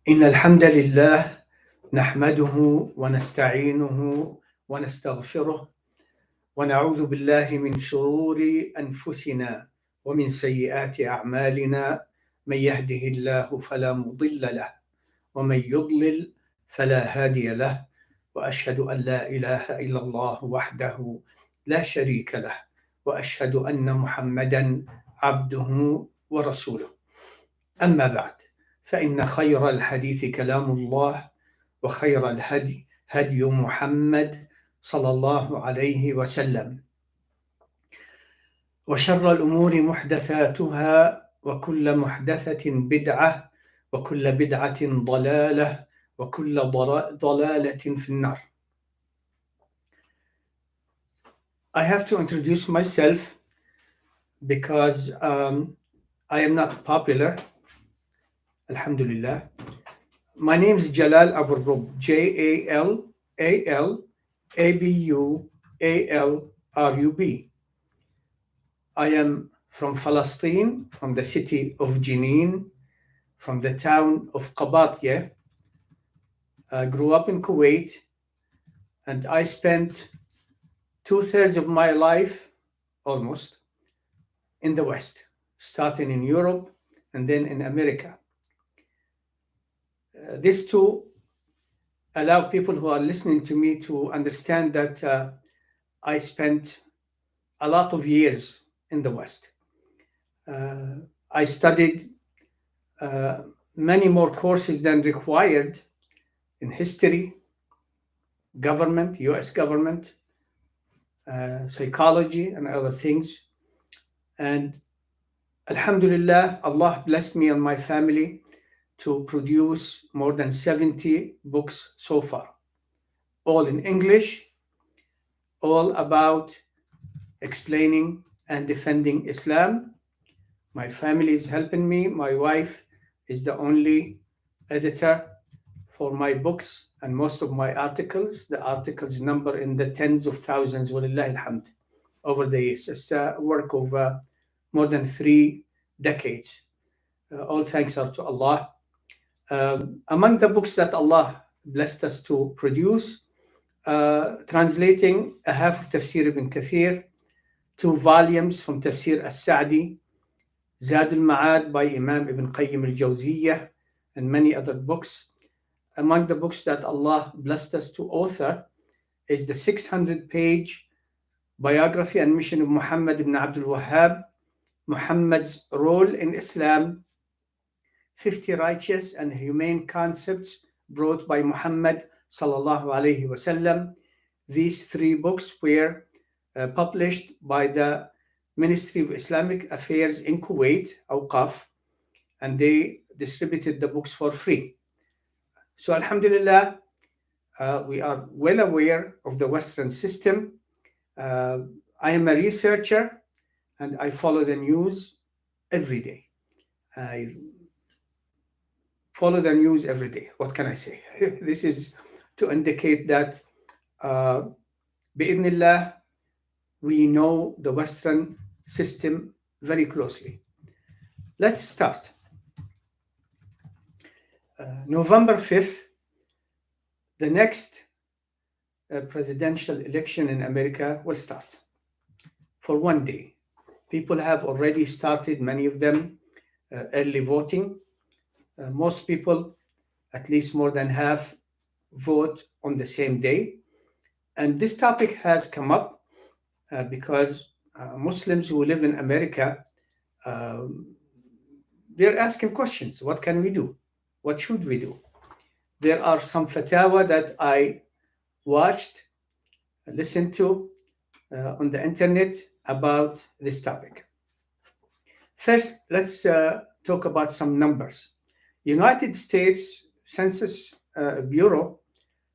إن الحمد لله نحمده ونستعينه ونستغفره ونعوذ بالله من شرور أنفسنا ومن سيئات أعمالنا. من يهده الله فلا مضل له ومن يضلل فلا هادي له، وأشهد أن لا إله إلا الله وحده لا شريك له، وأشهد أن محمدا عبده ورسوله. أما بعد، فإن خير الحديث كلام الله، وخير الهدي هدي محمد صلى الله عليه وسلم، وشر الأمور محدثاتها، وكل محدثة بدعة، وكل بدعة ضلالة، وكل ضلالة في النار. I have to introduce myself because I am not popular. Alhamdulillah. My name is Jalal Abu Rub, Jalalabualrub. I am from Palestine, from the city of Jenin, from the town of Qabatiyah. I grew up in Kuwait, and I spent 2/3 of my life, almost, in the West, starting in Europe and then in America. This to allow people who are listening to me to understand that I spent a lot of years in the West. I studied many more courses than required in history, government, US government, psychology, and other things. And Alhamdulillah, Allah blessed me and my family to produce more than 70 books so far, all in English, all about explaining and defending Islam. My family is helping me. My wife is the only editor for my books and most of my articles. The articles number in the tens of thousands, walillahi alhamd, over the years. It's a work of more than 3 decades. All thanks are to Allah. Among the books that Allah blessed us to produce, translating a half of Tafsir ibn Kathir, 2 volumes from Tafsir al-Sa'di, Zad al-Ma'ad by Imam Ibn Qayyim al-Jawziyyah, and many other books. Among the books that Allah blessed us to author is the 600-page biography and mission of Muhammad ibn Abdul Wahhab, Muhammad's role in Islam, 50 righteous and humane concepts brought by Muhammad sallallahu alaihi wasallam. These 3 books were published by the Ministry of Islamic Affairs in Kuwait, Awqaf, and they distributed the books for free. So Alhamdulillah, we are well aware of the Western system. I am a researcher and I follow the news every day. I follow the news every day. What can I say? This is to indicate that bi'idhnillah, we know the Western system very closely. Let's start. November 5th, the next presidential election in America will start for 1 day. People have already started, many of them, early voting. Most people, at least more than half, vote on the same day. And this topic has come up because Muslims who live in America, they're asking questions. What can we do? What should we do? There are some fatwa that I watched, listened to on the internet about this topic. First, let's talk about some numbers. United States Census Bureau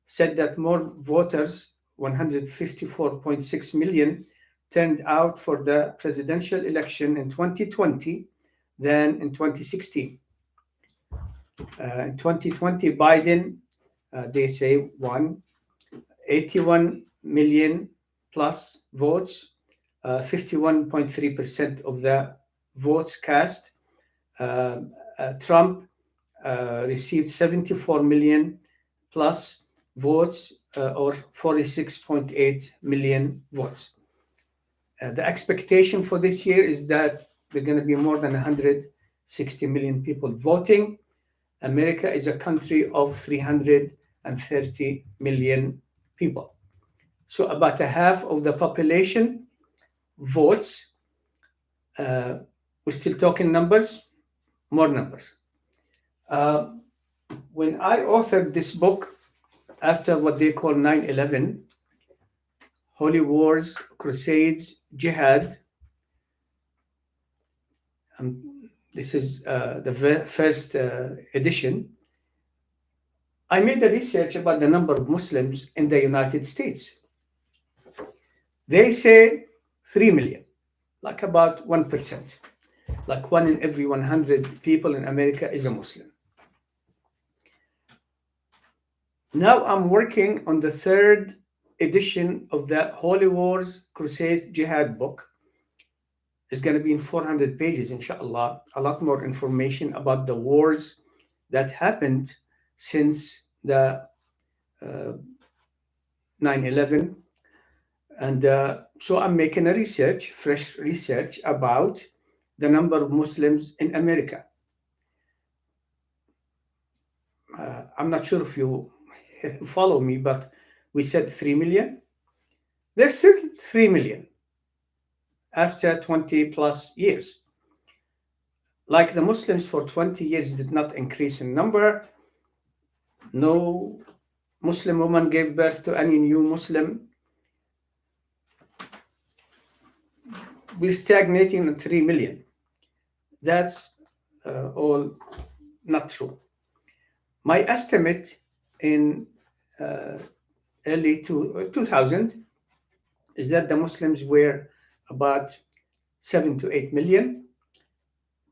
said that more voters, 154.6 million, turned out for the presidential election in 2020 than in 2016. In 2020, Biden, they say, won 81 million plus votes, 51.3% of the votes cast. Trump received 74 million plus votes, or 46.8 million votes. The expectation for this year is that there are going to be more than 160 million people voting. America is a country of 330 million people. So about a half of the population votes. We're still talking numbers, more numbers. When I authored this book after what they call 9/11, Holy Wars, Crusades, Jihad, this is the first edition, I made a research about the number of Muslims in the United States. They say 3 million, like about 1%. Like 1 in every 100 people in America is a Muslim. Now I'm working on the third edition of the Holy Wars, Crusades, Jihad book. It's going to be in 400 pages, inshallah. A lot more information about the wars that happened since the 9/11. And so I'm making a research, fresh research about the number of Muslims in America. I'm not sure if you follow me, but we said 3 million. There's still 3 million after 20 plus years. Like the Muslims for 20 years did not increase in number. No Muslim woman gave birth to any new Muslim. We're stagnating at 3 million. That's all not true. My estimate in early 2000 is that the Muslims were about 7 to 8 million.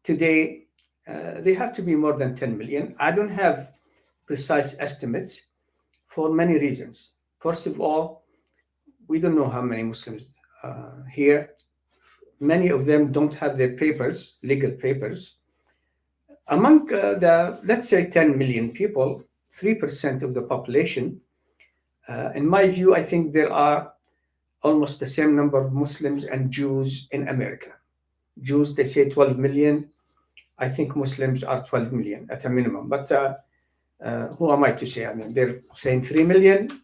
Today, they have to be more than 10 million. I don't have precise estimates for many reasons. First of all, we don't know how many Muslims here. Many of them don't have their papers, legal papers. Among let's say 10 million people, 3% of the population, in my view, I think there are almost the same number of Muslims and Jews in America. Jews, they say 12 million. I think Muslims are 12 million at a minimum. But who am I to say? I mean, they're saying 3 million,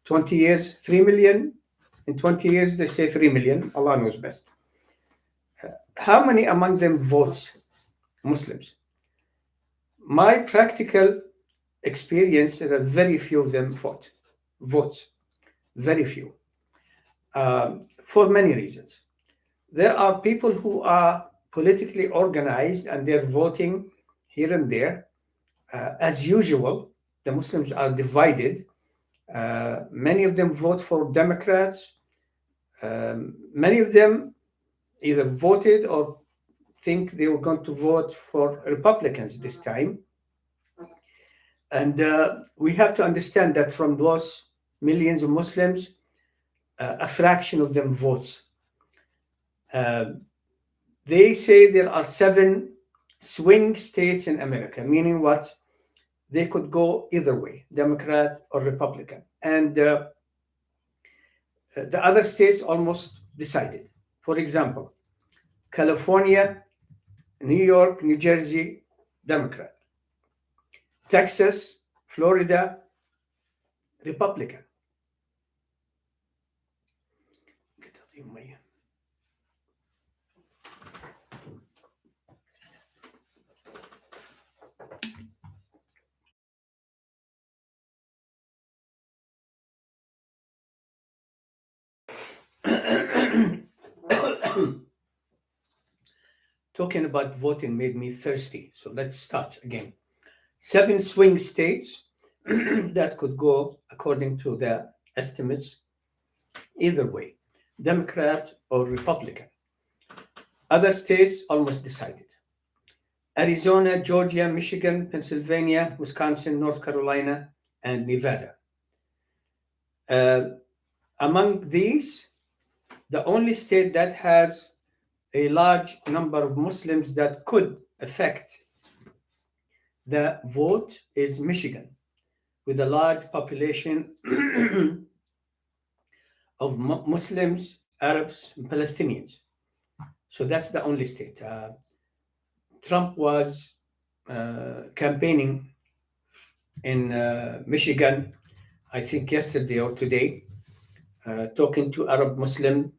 20 years, 3 million. In 20 years, they say 3 million. Allah knows best. How many among them votes Muslims? My practical experience is that very few of them votes. Very few. For many reasons. There are people who are politically organized and they're voting here and there. As usual, the Muslims are divided. Many of them vote for Democrats. Many of them either voted or think they were going to vote for Republicans this time. And we have to understand that from those millions of Muslims, a fraction of them votes. They say there are 7 swing states in America, meaning what? They could go either way, Democrat or Republican. And the other states almost decided. For example, California, New York, New Jersey, Democrat. Texas, Florida, Republican. Talking about voting made me thirsty. So let's start again. 7 swing states that could go, according to the estimates, either way, Democrat or Republican. Other states almost decided. Arizona, Georgia, Michigan, Pennsylvania, Wisconsin, North Carolina, and Nevada. Among these, the only state that has a large number of Muslims that could affect the vote is Michigan, with a large population of Muslims, Arabs, and Palestinians. So that's the only state. Trump was campaigning in Michigan, I think yesterday or today, talking to Arab Muslim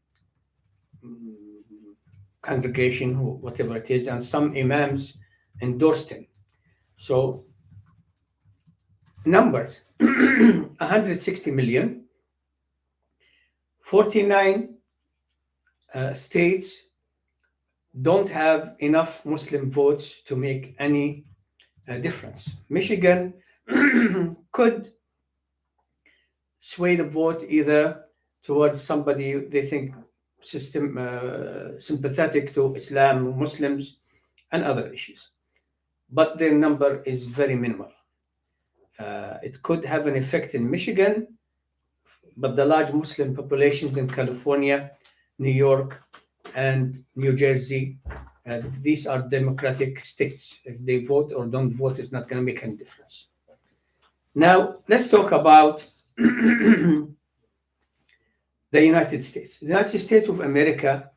congregation, whatever it is, and some imams endorsed him. So numbers 160 million, 49 states don't have enough Muslim votes to make any difference. Michigan could sway the vote either towards somebody they think sympathetic to Islam, Muslims, and other issues. But their number is very minimal. It could have an effect in Michigan, but the large Muslim populations in California, New York, and New Jersey, these are democratic states. If they vote or don't vote, it's not going to make any difference. Now, let's talk about the United States. The United States of America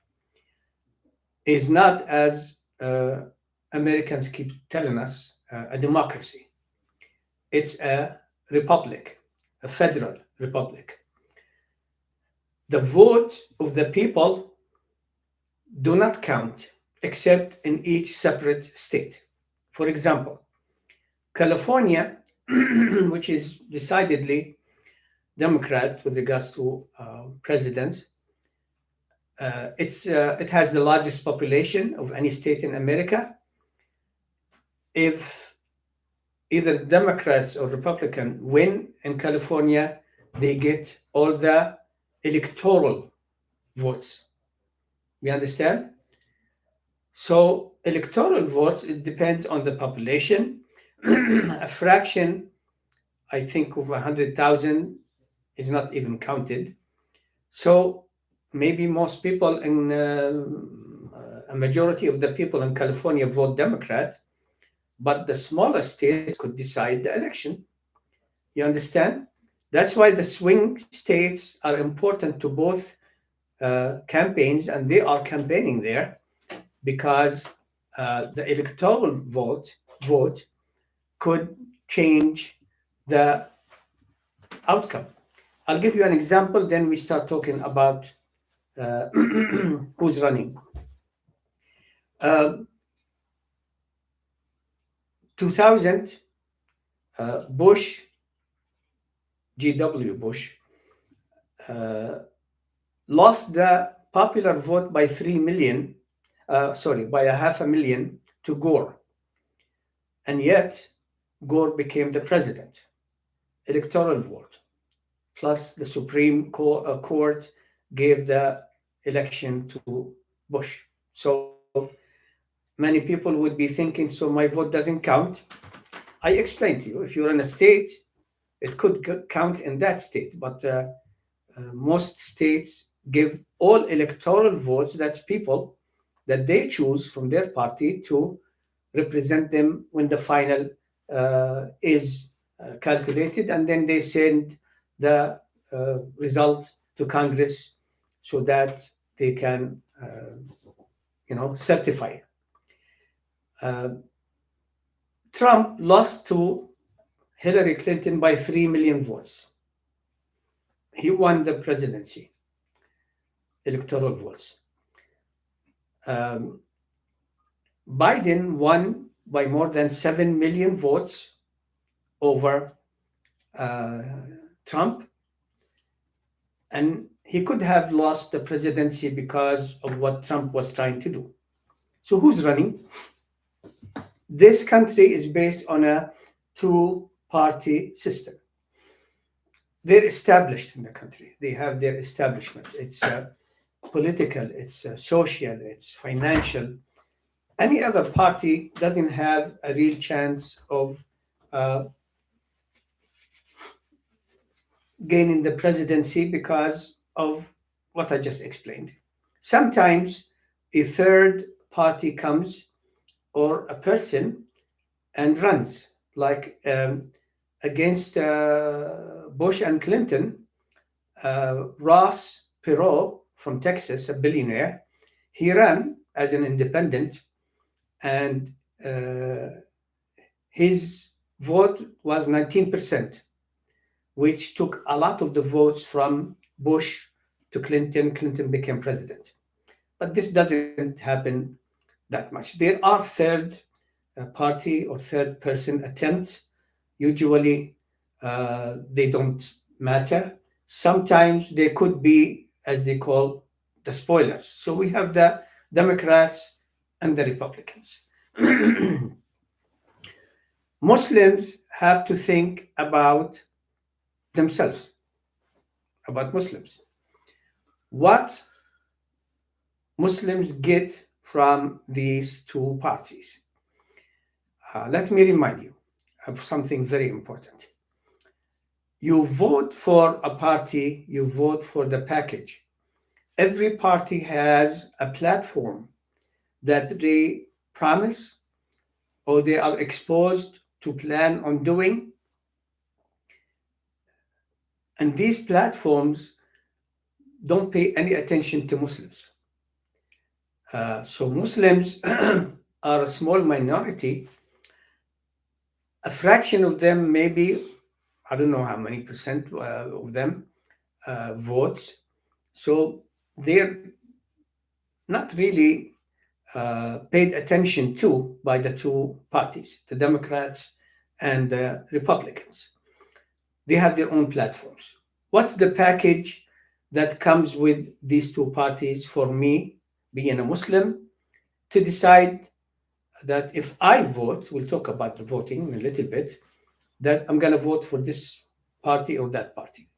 is not, as Americans keep telling us, a democracy. It's a republic, a federal republic. The vote of the people do not count except in each separate state. For example, California, which is decidedly Democrat with regards to presidents, it has the largest population of any state in America. If either Democrats or Republican win in California, they get all the electoral votes. You understand? So electoral votes, it depends on the population. A fraction, I think, of 100,000 is not even counted. So maybe most people in a majority of the people in California vote Democrat, but the smaller states could decide the election. You understand? That's why the swing states are important to both campaigns, and they are campaigning there because the electoral vote could change the outcome. I'll give you an example, then we start talking about who's running. 2000, Bush, G.W. Bush, lost the popular vote by 3 million, by 500,000 to Gore. And yet, Gore became the president. Electoral vote. Plus, the Supreme Court gave the election to Bush. So many people would be thinking, so my vote doesn't count. I explained to you, if you're in a state, it could count in that state, but most states give all electoral votes, that's people that they choose from their party to represent them when the final is calculated, and then they send the result to Congress so that they can certify. Trump lost to Hillary Clinton by 3 million votes. He won the presidency, electoral votes. Biden won by more than 7 million votes over Trump, and he could have lost the presidency because of what Trump was trying to do. So who's running? This country is based on a two-party system. They're established in the country. They have their establishment. It's political, it's social, it's financial. Any other party doesn't have a real chance of gaining the presidency because of what I just explained. Sometimes a third party comes, or a person and runs, like against Bush and Clinton. Ross Perot from Texas, a billionaire, he ran as an independent, and his vote was 19%, which took a lot of the votes from Bush to Clinton. Clinton became president. But this doesn't happen that much. There are third party or third person attempts. Usually they don't matter. Sometimes they could be, as they call, the spoilers. So we have the Democrats and the Republicans. Muslims have to think about themselves, about Muslims. What Muslims get from these two parties? Let me remind you of something very important. You vote for a party, you vote for the package. Every party has a platform that they promise or they are exposed to plan on doing. And these platforms don't pay any attention to Muslims. So Muslims are a small minority. A fraction of them, maybe, I don't know how many percent of them votes. So they're not really paid attention to by the two parties, the Democrats and the Republicans. They have their own platforms. What's the package that comes with these two parties for me, being a Muslim, to decide that if I vote, we'll talk about the voting in a little bit, that I'm going to vote for this party or that party.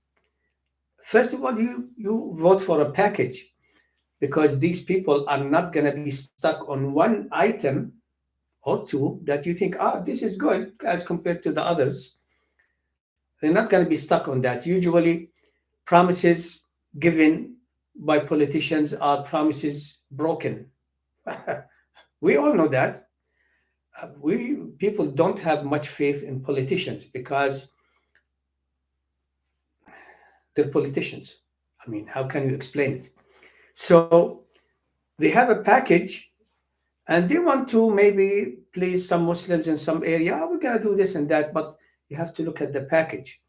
First of all, you vote for a package, because these people are not going to be stuck on one item or two that you think, this is good as compared to the others. They're not going to be stuck on that. Usually, promises given by politicians are promises broken. We all know that. We people don't have much faith in politicians because they're politicians. I mean, how can you explain it? So they have a package and they want to maybe please some Muslims in some area. We're going to do this and that, but you have to look at the package.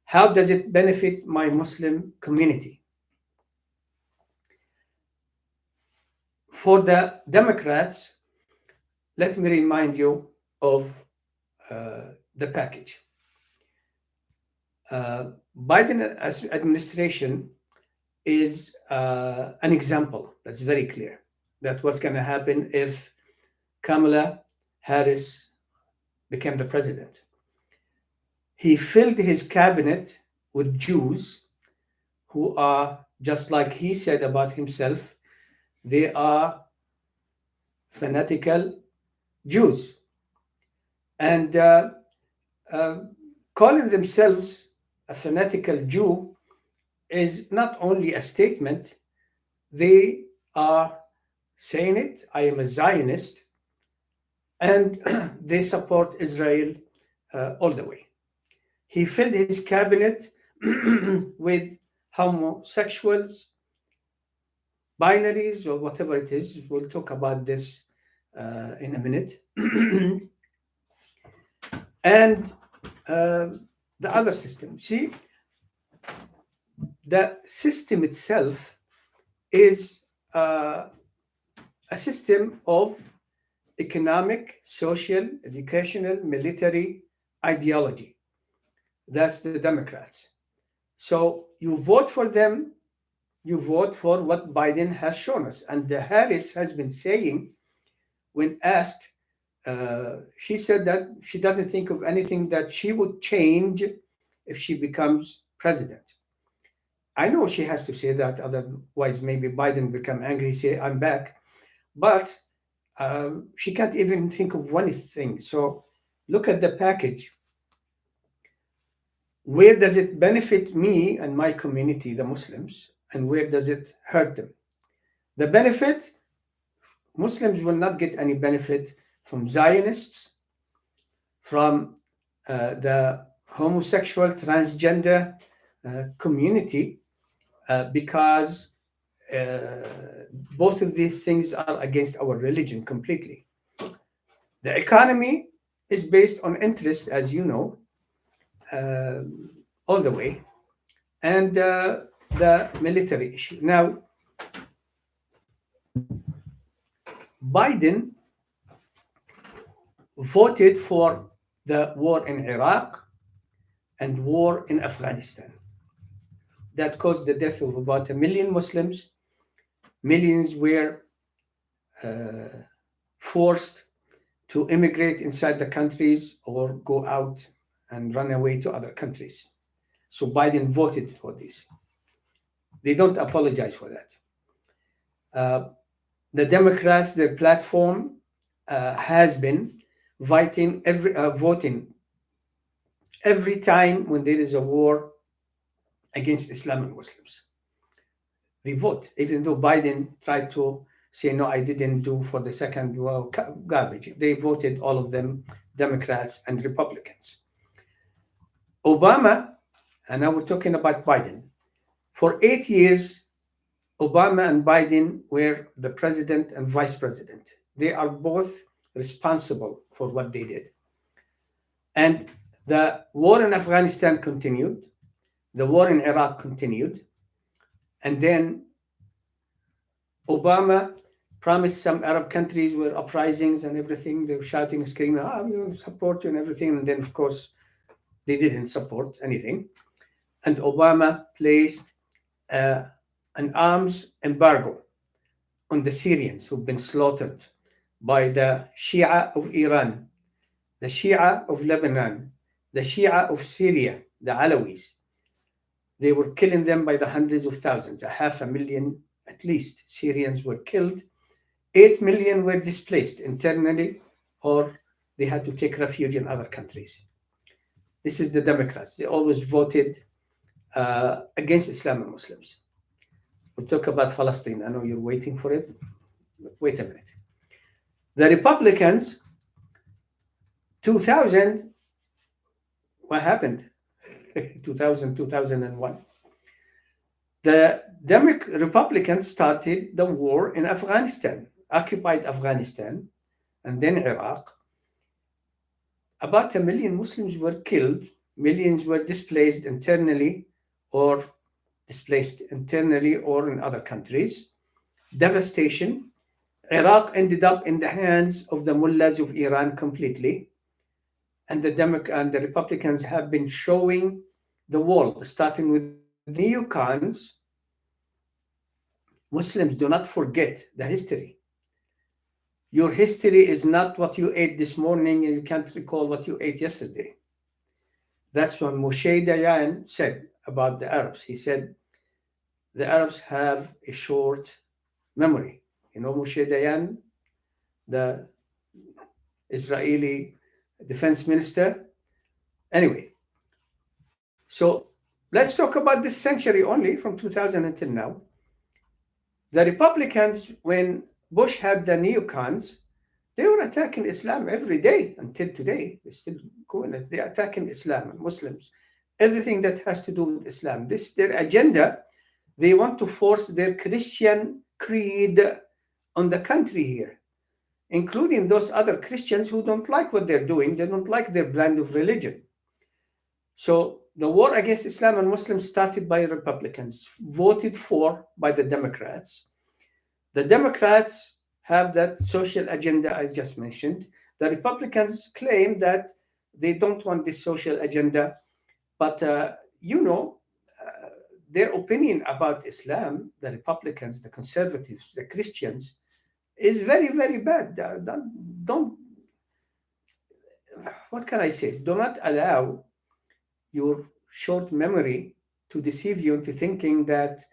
How does it benefit my Muslim community? For the Democrats, let me remind you of the package. Biden administration is an example that's very clear. That's what's going to happen if Kamala Harris became the president. He filled his cabinet with Jews who are, just like he said about himself, they are fanatical Jews. And calling themselves a fanatical Jew is not only a statement, they are saying it, I am a Zionist, and they support Israel all the way. He filled his cabinet with homosexuals, binaries, or whatever it is. We'll talk about this in a minute. And the other system. See, the system itself is a system of economic, social, educational, military ideology. That's the Democrats. So you vote for them, you vote for what Biden has shown us. And Harris has been saying, when asked, she said that she doesn't think of anything that she would change if she becomes president. I know she has to say that, otherwise maybe Biden become angry, say, I'm back. But she can't even think of one thing. So look at the package. Where does it benefit me and my community, the Muslims, and where does it hurt them? The benefit, Muslims will not get any benefit from Zionists, from the homosexual, transgender community because both of these things are against our religion completely. The economy is based on interest, as you know, all the way, and the military issue. Now, Biden voted for the war in Iraq and war in Afghanistan. That caused the death of about 1 million Muslims. Millions were forced to immigrate inside the countries or go out and run away to other countries. So Biden voted for this. They don't apologize for that. The Democrats, their platform has been voting every time when there is a war against Islam and Muslims. They vote, even though Biden tried to say, no, I didn't do for the second, well, garbage. They voted, all of them, Democrats and Republicans. Obama, and now we're talking about Biden, for 8 years, Obama and Biden were the president and vice president. They are both responsible for what they did. And the war in Afghanistan continued. The war in Iraq continued. And then Obama promised some Arab countries were uprisings and everything. They were shouting and screaming, we will support you and everything. And then, of course, they didn't support anything. And Obama placed an arms embargo on the Syrians who've been slaughtered by the Shia of Iran, the Shia of Lebanon, the Shia of Syria, the Alawis. They were killing them by the hundreds of thousands. 500,000 at least Syrians were killed. 8 million were displaced internally, or they had to take refuge in other countries. This is the Democrats. They always voted against Islam and Muslims. We'll talk about Palestine. I know you're waiting for it. But wait a minute. The Republicans, 2000, what happened? 2000, 2001. The Republicans started the war in Afghanistan, occupied Afghanistan, and then Iraq. About 1 million Muslims were killed. Millions were displaced internally or in other countries. Devastation. Iraq ended up in the hands of the mullahs of Iran completely. And the Republicans have been showing the world, starting with neocons. Muslims, do not forget the history. Your history is not what you ate this morning, and you can't recall what you ate yesterday. That's what Moshe Dayan said about the Arabs. He said, the Arabs have a short memory. You know Moshe Dayan, the Israeli defense minister? Anyway, so let's talk about this century only, from 2000 until now. The Republicans, when Bush had the neocons, they were attacking Islam every day until today. They're still going. They're attacking Islam and Muslims, everything that has to do with Islam. This their agenda. They want to force their Christian creed on the country here, including those other Christians who don't like what they're doing. They don't like their brand of religion. So the war against Islam and Muslims started by Republicans, voted for by the Democrats. The Democrats have that social agenda I just mentioned. The Republicans claim that they don't want this social agenda, but their opinion about Islam, the Republicans, the conservatives, the Christians, is very, very bad. What can I say? Do not allow your short memory to deceive you into thinking that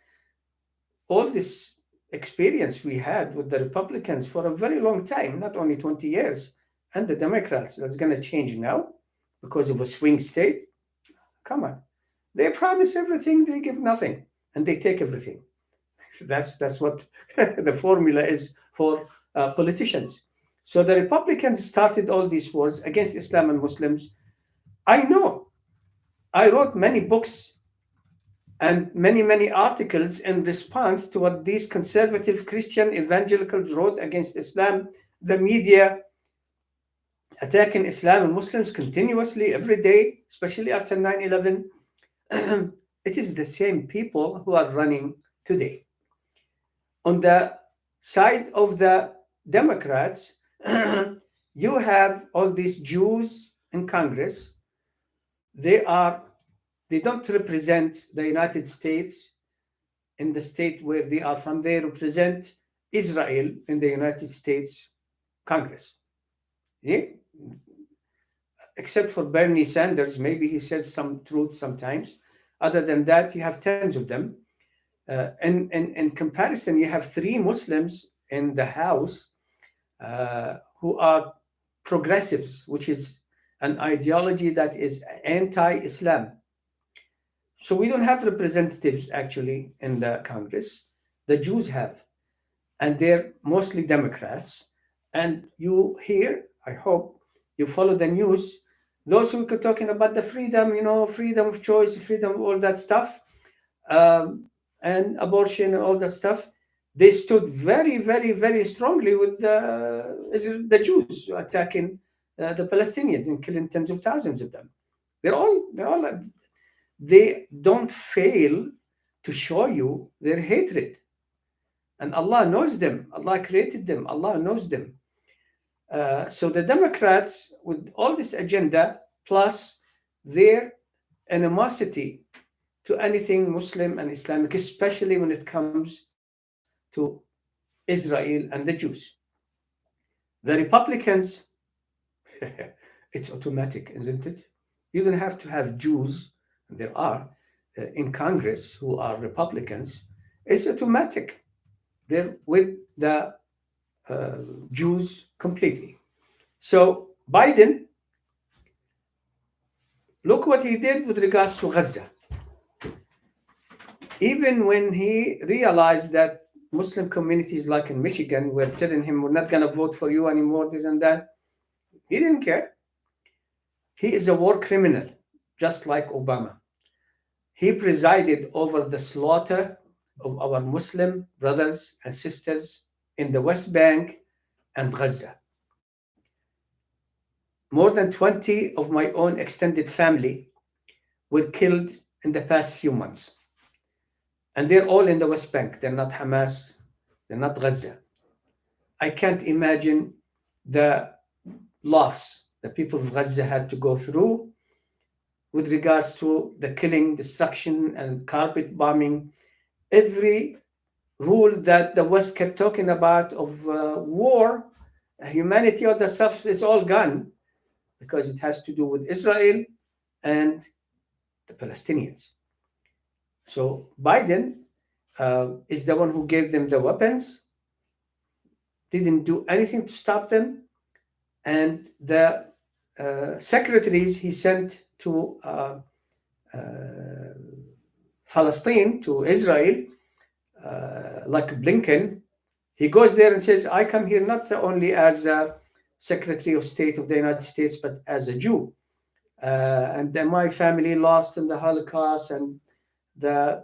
all this experience we had with the Republicans for a very long time, not only 20 years, and the Democrats, that's going to change now because of a swing state. Come on. They promise everything, they give nothing, and they take everything. That's what the formula is for politicians. So the Republicans started all these wars against Islam and Muslims. I know. I wrote many books and many articles in response to what these conservative Christian evangelicals wrote against Islam, the media attacking Islam and Muslims continuously every day, especially after 9/11. It is the same people who are running today. On the side of the Democrats, you have all these Jews in Congress. They don't represent the United States in the state where they are from. They represent Israel in the United States Congress. Yeah? Except for Bernie Sanders, maybe he says some truth sometimes. Other than that, you have tens of them. In comparison, you have 3 Muslims in the House who are progressives, which is an ideology that is anti-Islam. So we don't have representatives actually in the Congress. The Jews have, and they're mostly Democrats. And you hear, I hope you follow the news, those who are talking about the freedom, freedom of choice, freedom of all that stuff, and abortion and all that stuff, they stood very strongly with the Jews attacking the Palestinians and killing tens of thousands of them. They don't fail to show you their hatred. And Allah knows them. Allah created them. Allah knows them. So the Democrats, with all this agenda, plus their animosity to anything Muslim and Islamic, especially when it comes to Israel and the Jews. The Republicans, it's automatic, isn't it? You don't have to have Jews, there are in Congress who are Republicans. It's automatic. They're with the Jews completely. So Biden, look what he did with regards to Gaza. Even when he realized that Muslim communities like in Michigan were telling him, we're not going to vote for you anymore, this and that, he didn't care. He is a war criminal, just like Obama. He presided over the slaughter of our Muslim brothers and sisters in the West Bank and Gaza. More than 20 of my own extended family were killed in the past few months. And they're all in the West Bank. They're not Hamas. They're not Gaza. I can't imagine the loss the people of Gaza had to go through with regards to the killing, destruction, and carpet bombing. Every rule that the West kept talking about of war, humanity, all that stuff is all gone because it has to do with Israel and the Palestinians. So Biden is the one who gave them the weapons, didn't do anything to stop them, and the secretaries he sent to Palestine, to Israel, like Blinken, he goes there and says, I come here not only as a Secretary of State of the United States, but as a Jew. And then my family lost in the Holocaust and the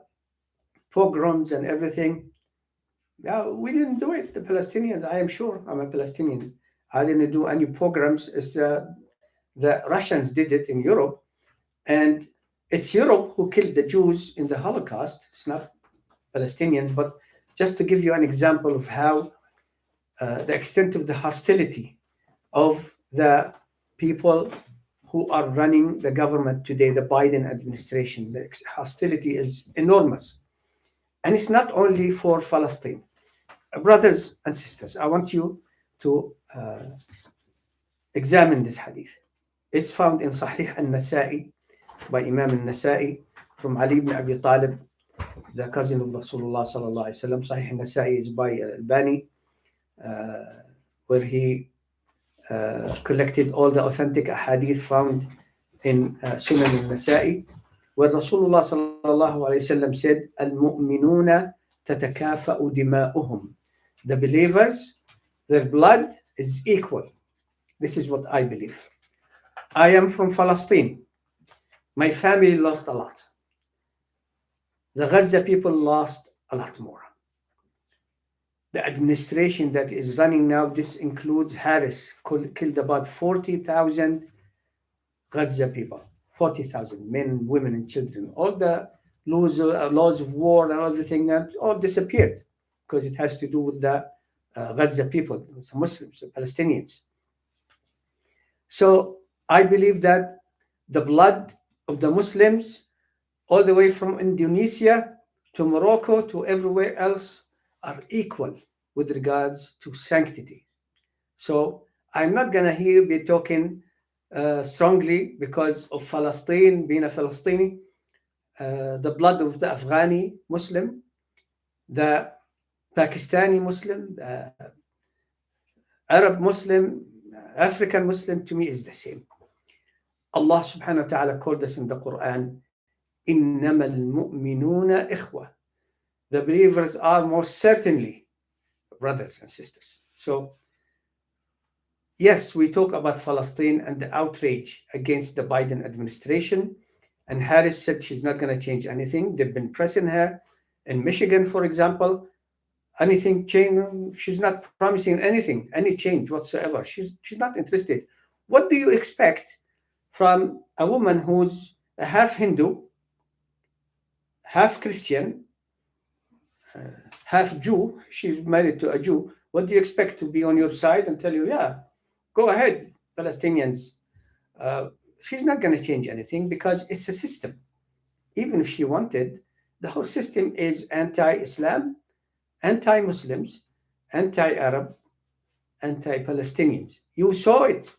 pogroms and everything. Yeah, we didn't do it, the Palestinians. I am sure I'm a Palestinian. I didn't do any pogroms. It's the Russians did it in Europe. And it's Europe who killed the Jews in the Holocaust. It's not Palestinians. But just to give you an example of how the extent of the hostility of the people who are running the government today, the Biden administration, the hostility is enormous. And it's not only for Palestine. Brothers and sisters, I want you to examine this hadith. It's found in Sahih al-Nasa'i by Imam al-Nasa'i from Ali ibn Abi Talib, the cousin of Rasulullah sallallahu alaihi wasallam. Sahih al-Nasa'i is by Al-Albani, where he collected all the authentic hadith found in Sunan al-Nasa'i, where Rasulullah sallallahu alaihi wasallam said, "Al-mu'minuna tatakafa'u dima'uhum." The believers, their blood is equal. This is what I believe. I am from Palestine. My family lost a lot. The Gaza people lost a lot more. The administration that is running now, this includes Harris, killed about 40,000 Gaza people, 40,000 men, women, and children. All the laws of war and everything that all disappeared because it has to do with the Gaza people, the Muslims, the Palestinians. So I believe that the blood of the Muslims, all the way from Indonesia to Morocco to everywhere else, are equal with regards to sanctity. So I'm not going to here be talking strongly because of Palestine, being a Palestinian, the blood of the Afghani Muslim, the Pakistani Muslim, the Arab Muslim, African Muslim, to me is the same. Allah subhanahu wa ta'ala called us in the Quran, إِنَّمَا الْمُؤْمِنُونَ إِخْوَةً. The believers are most certainly brothers and sisters. So, yes, we talk about Palestine and the outrage against the Biden administration. And Harris said she's not going to change anything. They've been pressing her. In Michigan, for example, anything change, she's not promising anything, any change whatsoever. She's not interested. What do you expect from a woman who's a half Hindu, half Christian, half Jew? She's married to a Jew. What do you expect to be on your side and tell you, yeah, go ahead, Palestinians? She's not going to change anything because it's a system. Even if she wanted, the whole system is anti-Islam, anti-Muslims, anti-Arab, anti-Palestinians. You saw it.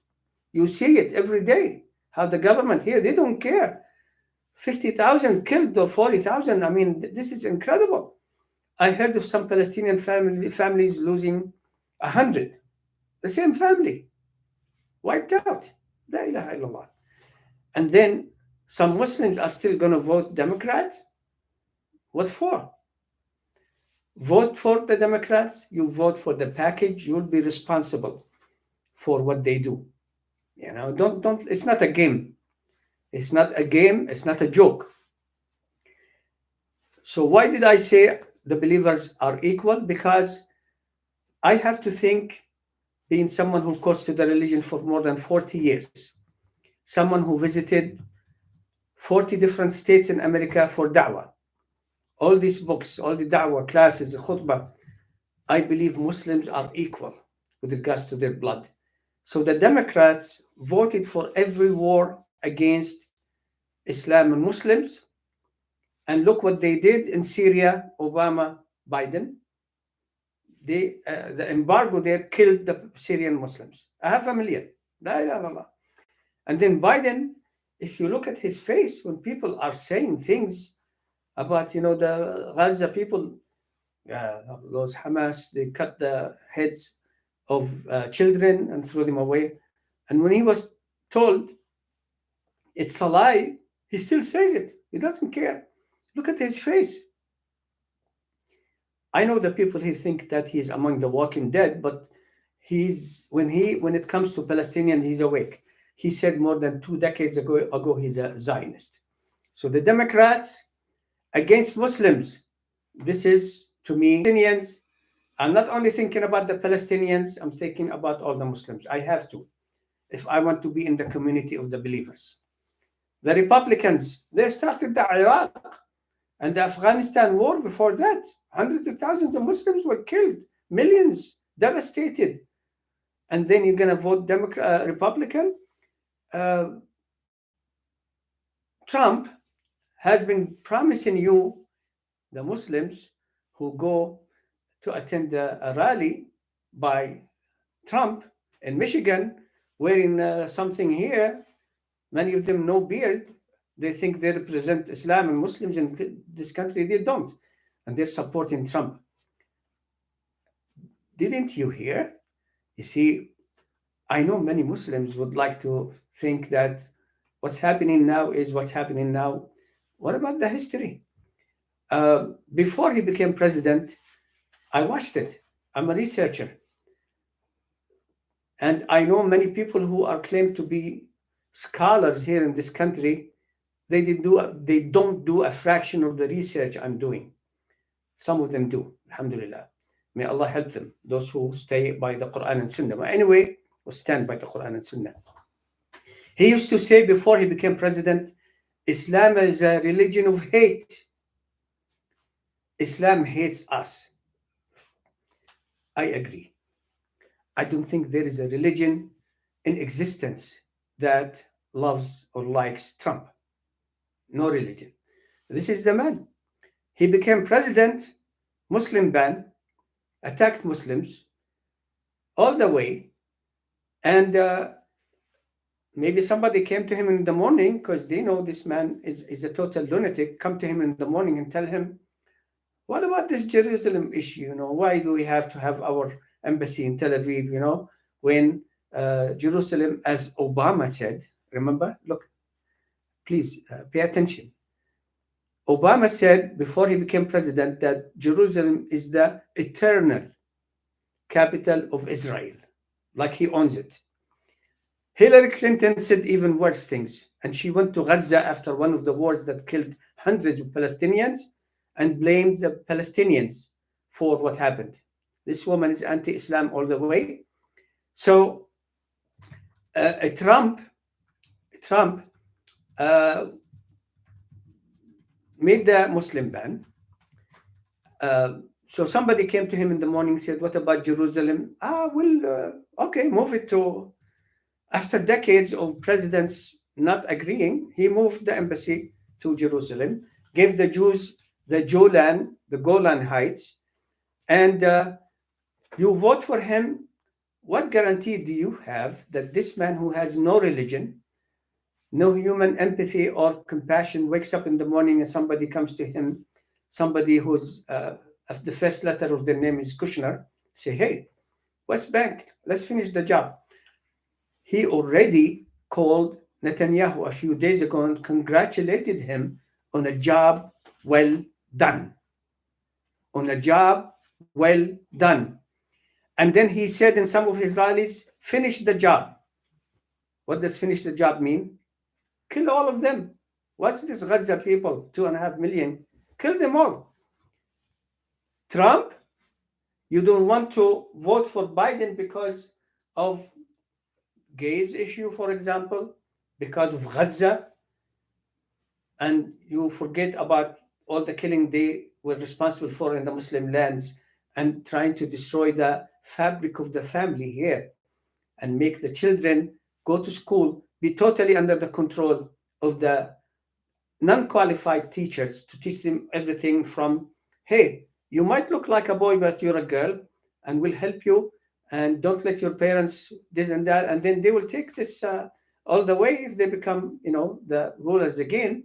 You see it every day. How the government here, they don't care. 50,000 killed or 40,000. I mean, this is incredible. I heard of some Palestinian families losing 100. The same family. Wiped out. La ilaha illallah. And then some Muslims are still going to vote Democrat. What for? Vote for the Democrats. You vote for the package. You'll be responsible for what they do. You know, don't. It's not a game. It's not a game. It's not a joke. So why did I say the believers are equal? Because I have to think, being someone who goes to the religion for more than 40 years, someone who visited 40 different states in America for da'wah, all these books, all the da'wah classes, the khutbah, I believe Muslims are equal with regards to their blood. So the Democrats voted for every war against Islam and Muslims. And look what they did in Syria, Obama, Biden. The embargo there killed the Syrian Muslims. 500,000. La ilaha illallah. And then Biden, if you look at his face, when people are saying things about, the Gaza people, those Hamas, they cut the heads of children and threw them away. And when he was told it's a lie, he still says it. He doesn't care. Look at his face. I know the people here think that he's among the walking dead, but when it comes to Palestinians, he's awake. He said more than 2 decades ago he's a Zionist. So the Democrats against Muslims, this is, to me, Palestinians. I'm not only thinking about the Palestinians, I'm thinking about all the Muslims. I have to, if I want to be in the community of the believers. The Republicans, they started the Iraq and the Afghanistan war. Before that, hundreds of thousands of Muslims were killed, millions devastated. And then you're going to vote Republican? Trump has been promising you, the Muslims who go to attend a rally by Trump in Michigan, wearing something here, many of them no beard. They think they represent Islam and Muslims in this country. They don't. And they're supporting Trump. Didn't you hear? You see, I know many Muslims would like to think that what's happening now is what's happening now. What about the history? Before he became president, I watched it. I'm a researcher. And I know many people who are claimed to be scholars here in this country. They don't do a fraction of the research I'm doing. Some of them do, alhamdulillah. May Allah help them, those who stay by the Quran and Sunnah. But anyway, we stand by the Quran and Sunnah. He used to say before he became president, Islam is a religion of hate. Islam hates us. I agree. I don't think there is a religion in existence that loves or likes Trump. No religion. This is the man. He became president, Muslim ban, attacked Muslims all the way, and maybe somebody came to him in the morning, because they know this man is a total lunatic, come to him in the morning and tell him, what about this Jerusalem issue? Why do we have to have our embassy in Tel Aviv, when Jerusalem, as Obama said, remember, look, please pay attention. Obama said before he became president that Jerusalem is the eternal capital of Israel, like he owns it. Hillary Clinton said even worse things, and she went to Gaza after one of the wars that killed hundreds of Palestinians and blamed the Palestinians for what happened. This woman is anti-Islam all the way. So Trump made the Muslim ban. So somebody came to him in the morning, said, what about Jerusalem? Okay, move it to... After decades of presidents not agreeing, he moved the embassy to Jerusalem, gave the Jews the Golan Heights, and you vote for him. What guarantee do you have that this man who has no religion, no human empathy or compassion, wakes up in the morning and somebody comes to him, somebody who's the first letter of their name is Kushner, say, hey, West Bank, let's finish the job. He already called Netanyahu a few days ago and congratulated him on a job well done. On a job well done. And then he said in some of his rallies, finish the job. What does finish the job mean? Kill all of them. What's this Gaza people, 2.5 million? Kill them all. Trump, you don't want to vote for Biden because of gays issue, for example, because of Gaza, and you forget about all the killing they were responsible for in the Muslim lands and trying to destroy the fabric of the family here and make the children go to school, be totally under the control of the non-qualified teachers to teach them everything from, hey, you might look like a boy, but you're a girl, and we'll help you, and don't let your parents this and that, and then they will take this all the way if they become, the rulers again.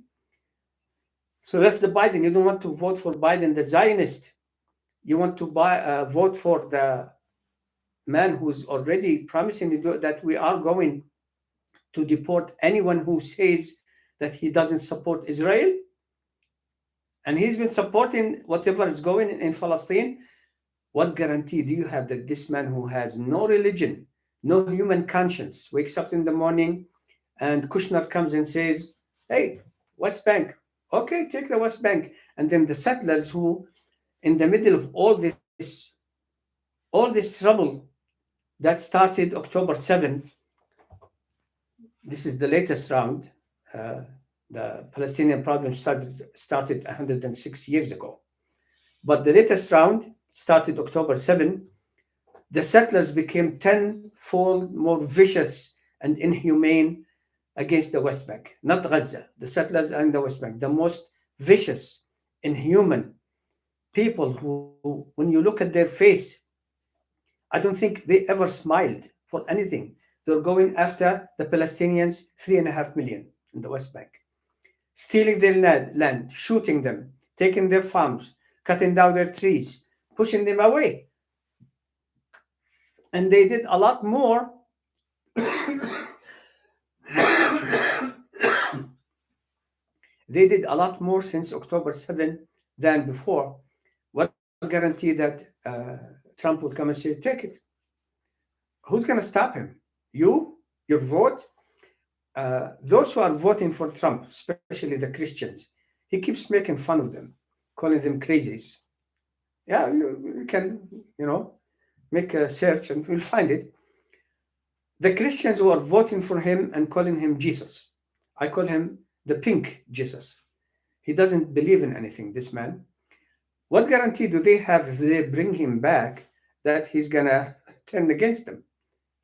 So that's the Biden. You don't want to vote for Biden, the Zionist. You want to vote for the man who's already promising that we are going to deport anyone who says that he doesn't support Israel. And he's been supporting whatever is going in Palestine. What guarantee do you have that this man who has no religion, no human conscience, wakes up in the morning and Kushner comes and says, hey, West Bank, okay, take the West Bank. And then the settlers who, in the middle of all this trouble that started October 7, this is the latest round. The Palestinian problem started 106 years ago. But the latest round started October 7. The settlers became tenfold more vicious and inhumane against the West Bank, not Gaza. The settlers are in the West Bank, the most vicious, inhuman people who, when you look at their face, I don't think they ever smiled for anything. They're going after the Palestinians, 3.5 million in the West Bank, stealing their land, shooting them, taking their farms, cutting down their trees, pushing them away. And they did a lot more. They did a lot more since October 7 than before. What guarantee that Trump would come and say, take it? Who's going to stop him? You, your vote. Those who are voting for Trump, especially the Christians, he keeps making fun of them, calling them crazies. Yeah, you can, you know, make a search and you'll find it. The Christians who are voting for him and calling him Jesus. I call him the pink Jesus. He doesn't believe in anything, this man. What guarantee do they have if they bring him back that he's going to turn against them?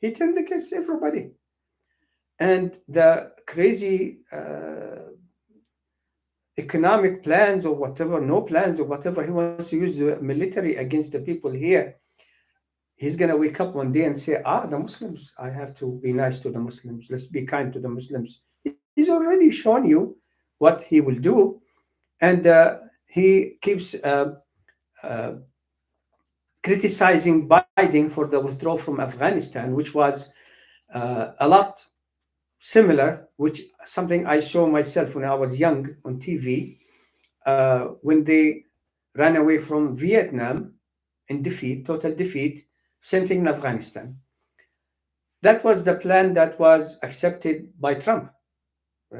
He turned against everybody. And the crazy economic plans or whatever, no plans or whatever, he wants to use the military against the people here. He's going to wake up one day and say, the Muslims, I have to be nice to the Muslims. Let's be kind to the Muslims. He's already shown you what he will do. And he keeps criticizing Biden for the withdrawal from Afghanistan, which was a lot similar, which something I saw myself when I was young on TV, when they ran away from Vietnam in defeat, total defeat, same thing in Afghanistan. That was the plan that was accepted by Trump.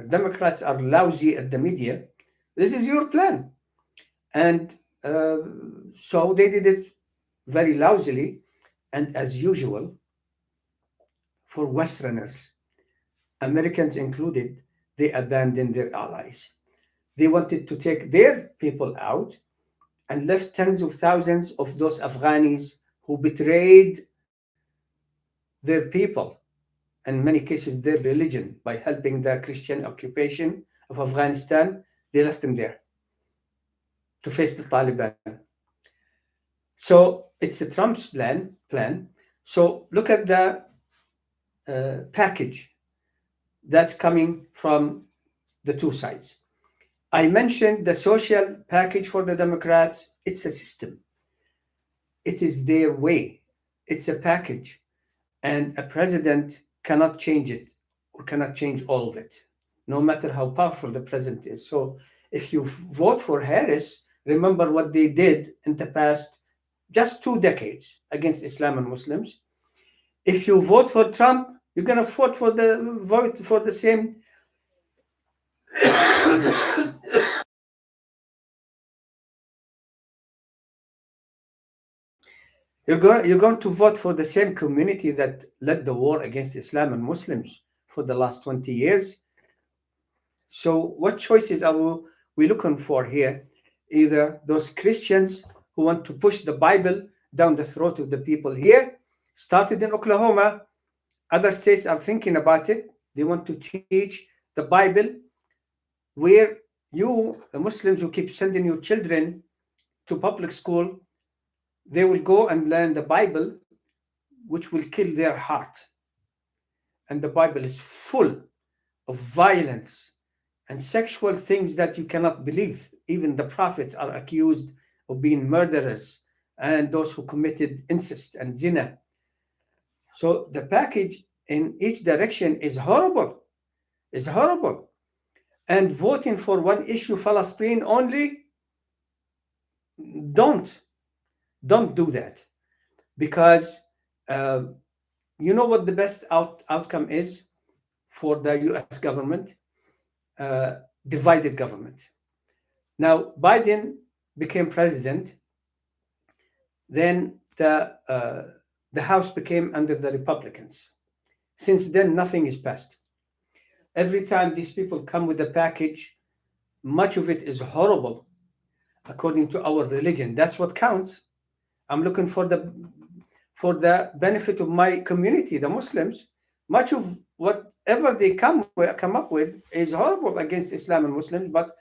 Democrats are lousy at the media. This is your plan. And so they did it very lousily. And as usual, for Westerners, Americans included, they abandoned their allies. They wanted to take their people out and left tens of thousands of those Afghanis who betrayed their people, in many cases their religion, by helping the Christian occupation of Afghanistan. They left them there to face the Taliban. So it's a Trump's plan. So look at the package that's coming from the two sides. I mentioned the social package for the Democrats. It's a system. It is their way. It's a package. And a president cannot change it or cannot change all of it, no matter how powerful the president is. So if you vote for Harris, remember what they did in the past just 2 decades against Islam and Muslims. If you vote for Trump, you're going to vote for the same you're going to vote for the same community that led the war against Islam and Muslims for the last 20 years. So what choices are we looking for here? Either those Christians who want to push the Bible down the throat of the people here, started in Oklahoma. Other states are thinking about it. They want to teach the Bible where you, the Muslims who keep sending your children to public school, they will go and learn the Bible, which will kill their heart. And the Bible is full of violence and sexual things that you cannot believe. Even the prophets are accused of being murderers and those who committed incest and zina. So the package in each direction is horrible. Is horrible. And voting for one issue, Palestine only, don't do that. Because you know what the best outcome is for the US government? Divided government. Now, Biden became president, then the House became under the Republicans. Since then, nothing is passed. Every time these people come with a package, much of it is horrible according to our religion. That's what counts. I'm looking for the benefit of my community, the Muslims. Much of whatever they come up with is horrible against Islam and Muslims, but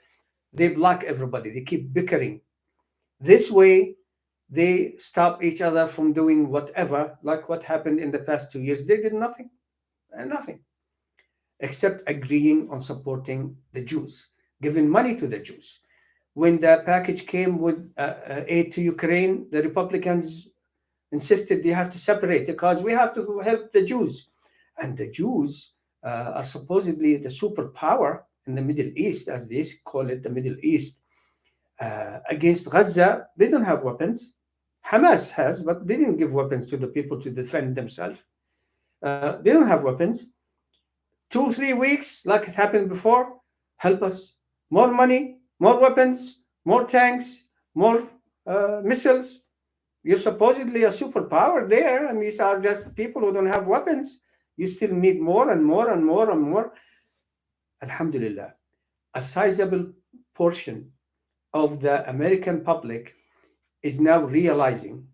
they block everybody. They keep bickering. This way, they stop each other from doing whatever, like what happened in the past 2 years. They did nothing, except agreeing on supporting the Jews, giving money to the Jews. When the package came with aid to Ukraine, the Republicans insisted they have to separate because we have to help the Jews. And the Jews are supposedly the superpower in the Middle East, as they call it, the Middle East. Against Gaza, they don't have weapons. Hamas has, but they didn't give weapons to the people to defend themselves. They don't have weapons. 2 3 weeks, like it happened before, help us. More money, more weapons, more tanks, more missiles. You're supposedly a superpower there, and these are just people who don't have weapons. You still need more and more and more and more. Alhamdulillah, a sizable portion of the American public is now realizing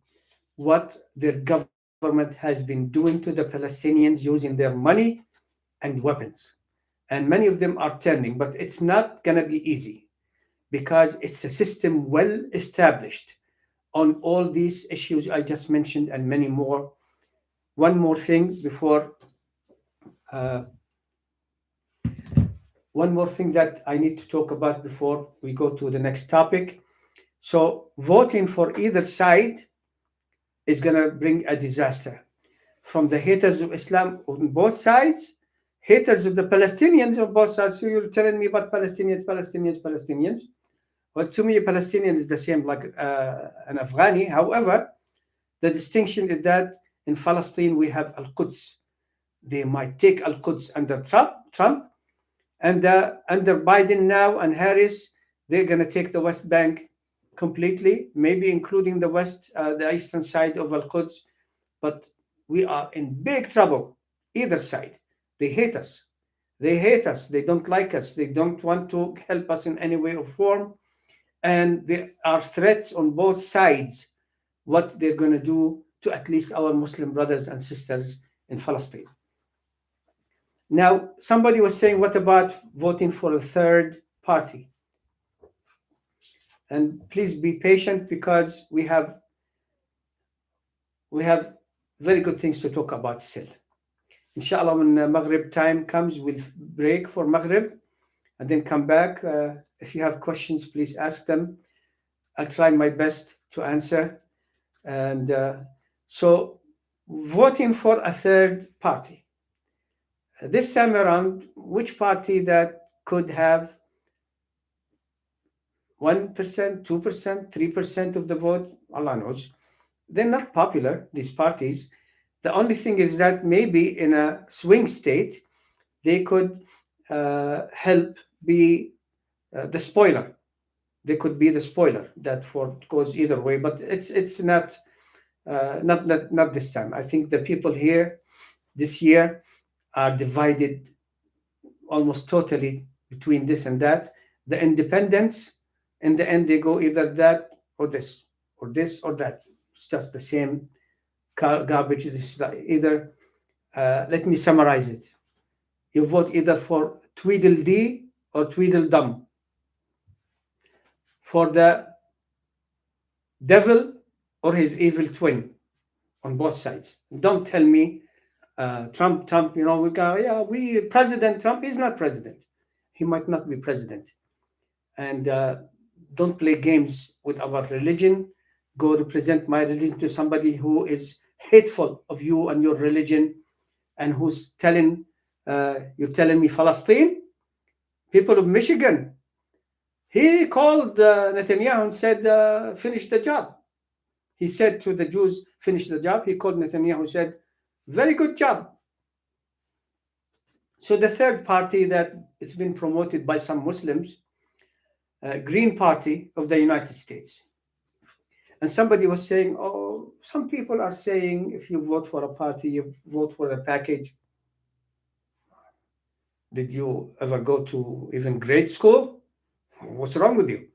what their government has been doing to the Palestinians using their money and weapons. And many of them are turning, but it's not going to be easy because it's a system well established on all these issues I just mentioned and many more. One more thing before, uh, one more thing that I need to talk about before we go to the next topic. So, voting for either side is going to bring a disaster. From the haters of Islam on both sides, haters of the Palestinians on both sides. So, you're telling me about Palestinians, Palestinians, Palestinians. Well, to me, a Palestinian is the same like an Afghani. However, the distinction is that in Palestine we have Al Quds. They might take Al Quds under Trump, and under Biden now and Harris, they're going to take the West Bank completely, maybe including the eastern side of Al Quds. But we are in big trouble. Either side, they hate us. They hate us. They don't like us. They don't want to help us in any way or form. And there are threats on both sides what they're going to do to at least our Muslim brothers and sisters in Palestine. Now, somebody was saying, what about voting for a third party? And please be patient because we have very good things to talk about still. Inshallah, when Maghrib time comes, we'll break for Maghrib and then come back. If you have questions, please ask them. I'll try my best to answer. And so, voting for a third party. This time around, which party that could have 1%, 2%, 3% of the vote, Allah knows. They're not popular, these parties. The only thing is that maybe in a swing state, they could help be the spoiler. They could be the spoiler that goes either way, but it's not this time. I think the people here this year are divided almost totally between this and that. The independents, in the end, they go either that or this, or this or that. It's just the same garbage. It's either, let me summarize it. You vote either for Tweedledee or Tweedledum, for the devil or his evil twin on both sides. Don't tell me Trump, President Trump, he's not president. He might not be president. And don't play games with our religion. Go represent my religion to somebody who is hateful of you and your religion and who's you're telling me Palestine? People of Michigan. He called Netanyahu and said, finish the job. He said to the Jews, finish the job. He called Netanyahu and said, very good job. So the third party that it's been promoted by some Muslims, Green Party of the United States. And somebody was saying, oh, some people are saying if you vote for a party, you vote for a package. Did you ever go to even grade school? What's wrong with you?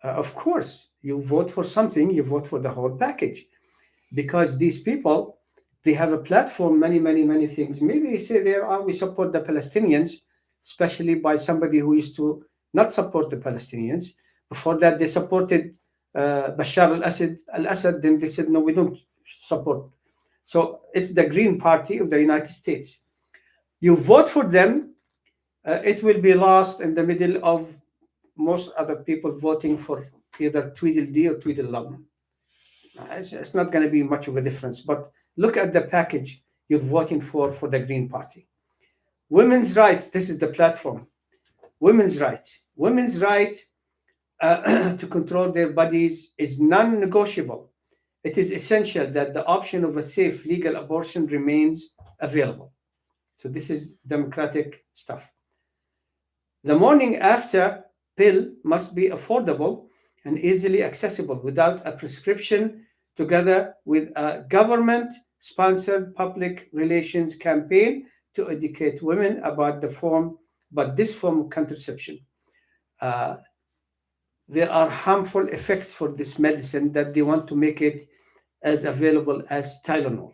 Of course, you vote for something, you vote for the whole package. Because these people, they have a platform, many things. Maybe they say we support the Palestinians, especially by somebody who used to not support the Palestinians. Before that, they supported Bashar al-Assad. Then they said, no, we don't support. So it's the Green Party of the United States. You vote for them, it will be lost in the middle of most other people voting for either Tweedledee or Tweedledum. It's not going to be much of a difference. But look at the package you're voting for the Green Party. Women's rights, this is the platform. Women's rights. Women's right to control their bodies is non-negotiable. it is essential that the option of a safe legal abortion remains available. So this is democratic stuff. The morning after pill must be affordable and easily accessible without a prescription, together with a government sponsored public relations campaign to educate women about this form of contraception. Uh, there are harmful effects for this medicine that they want to make it as available as Tylenol.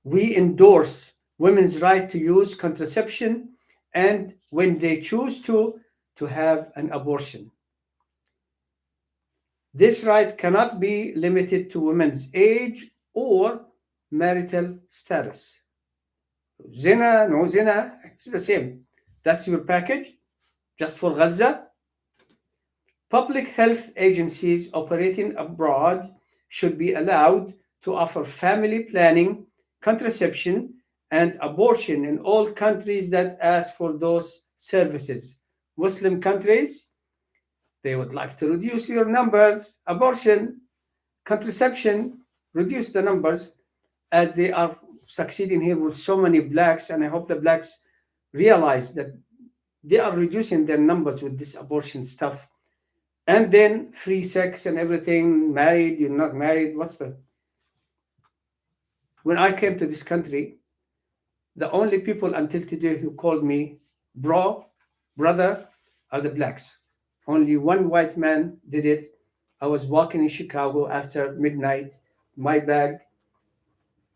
We endorse women's right to use contraception and when they choose to have an abortion. This right cannot be limited to women's age or marital status. Zina, no zina, it's the same. That's your package just for Gaza. Public health agencies operating abroad should be allowed to offer family planning, contraception, and abortion in all countries that ask for those services. Muslim countries, they would like to reduce your numbers, abortion, contraception, reduce the numbers, as they are succeeding here with so many blacks. And I hope the blacks realize that they are reducing their numbers with this abortion stuff. And then free sex and everything, married, you're not married. When I came to this country, the only people until today who called me brother, are the blacks. Only one white man did it. I was walking in Chicago after midnight, my bag,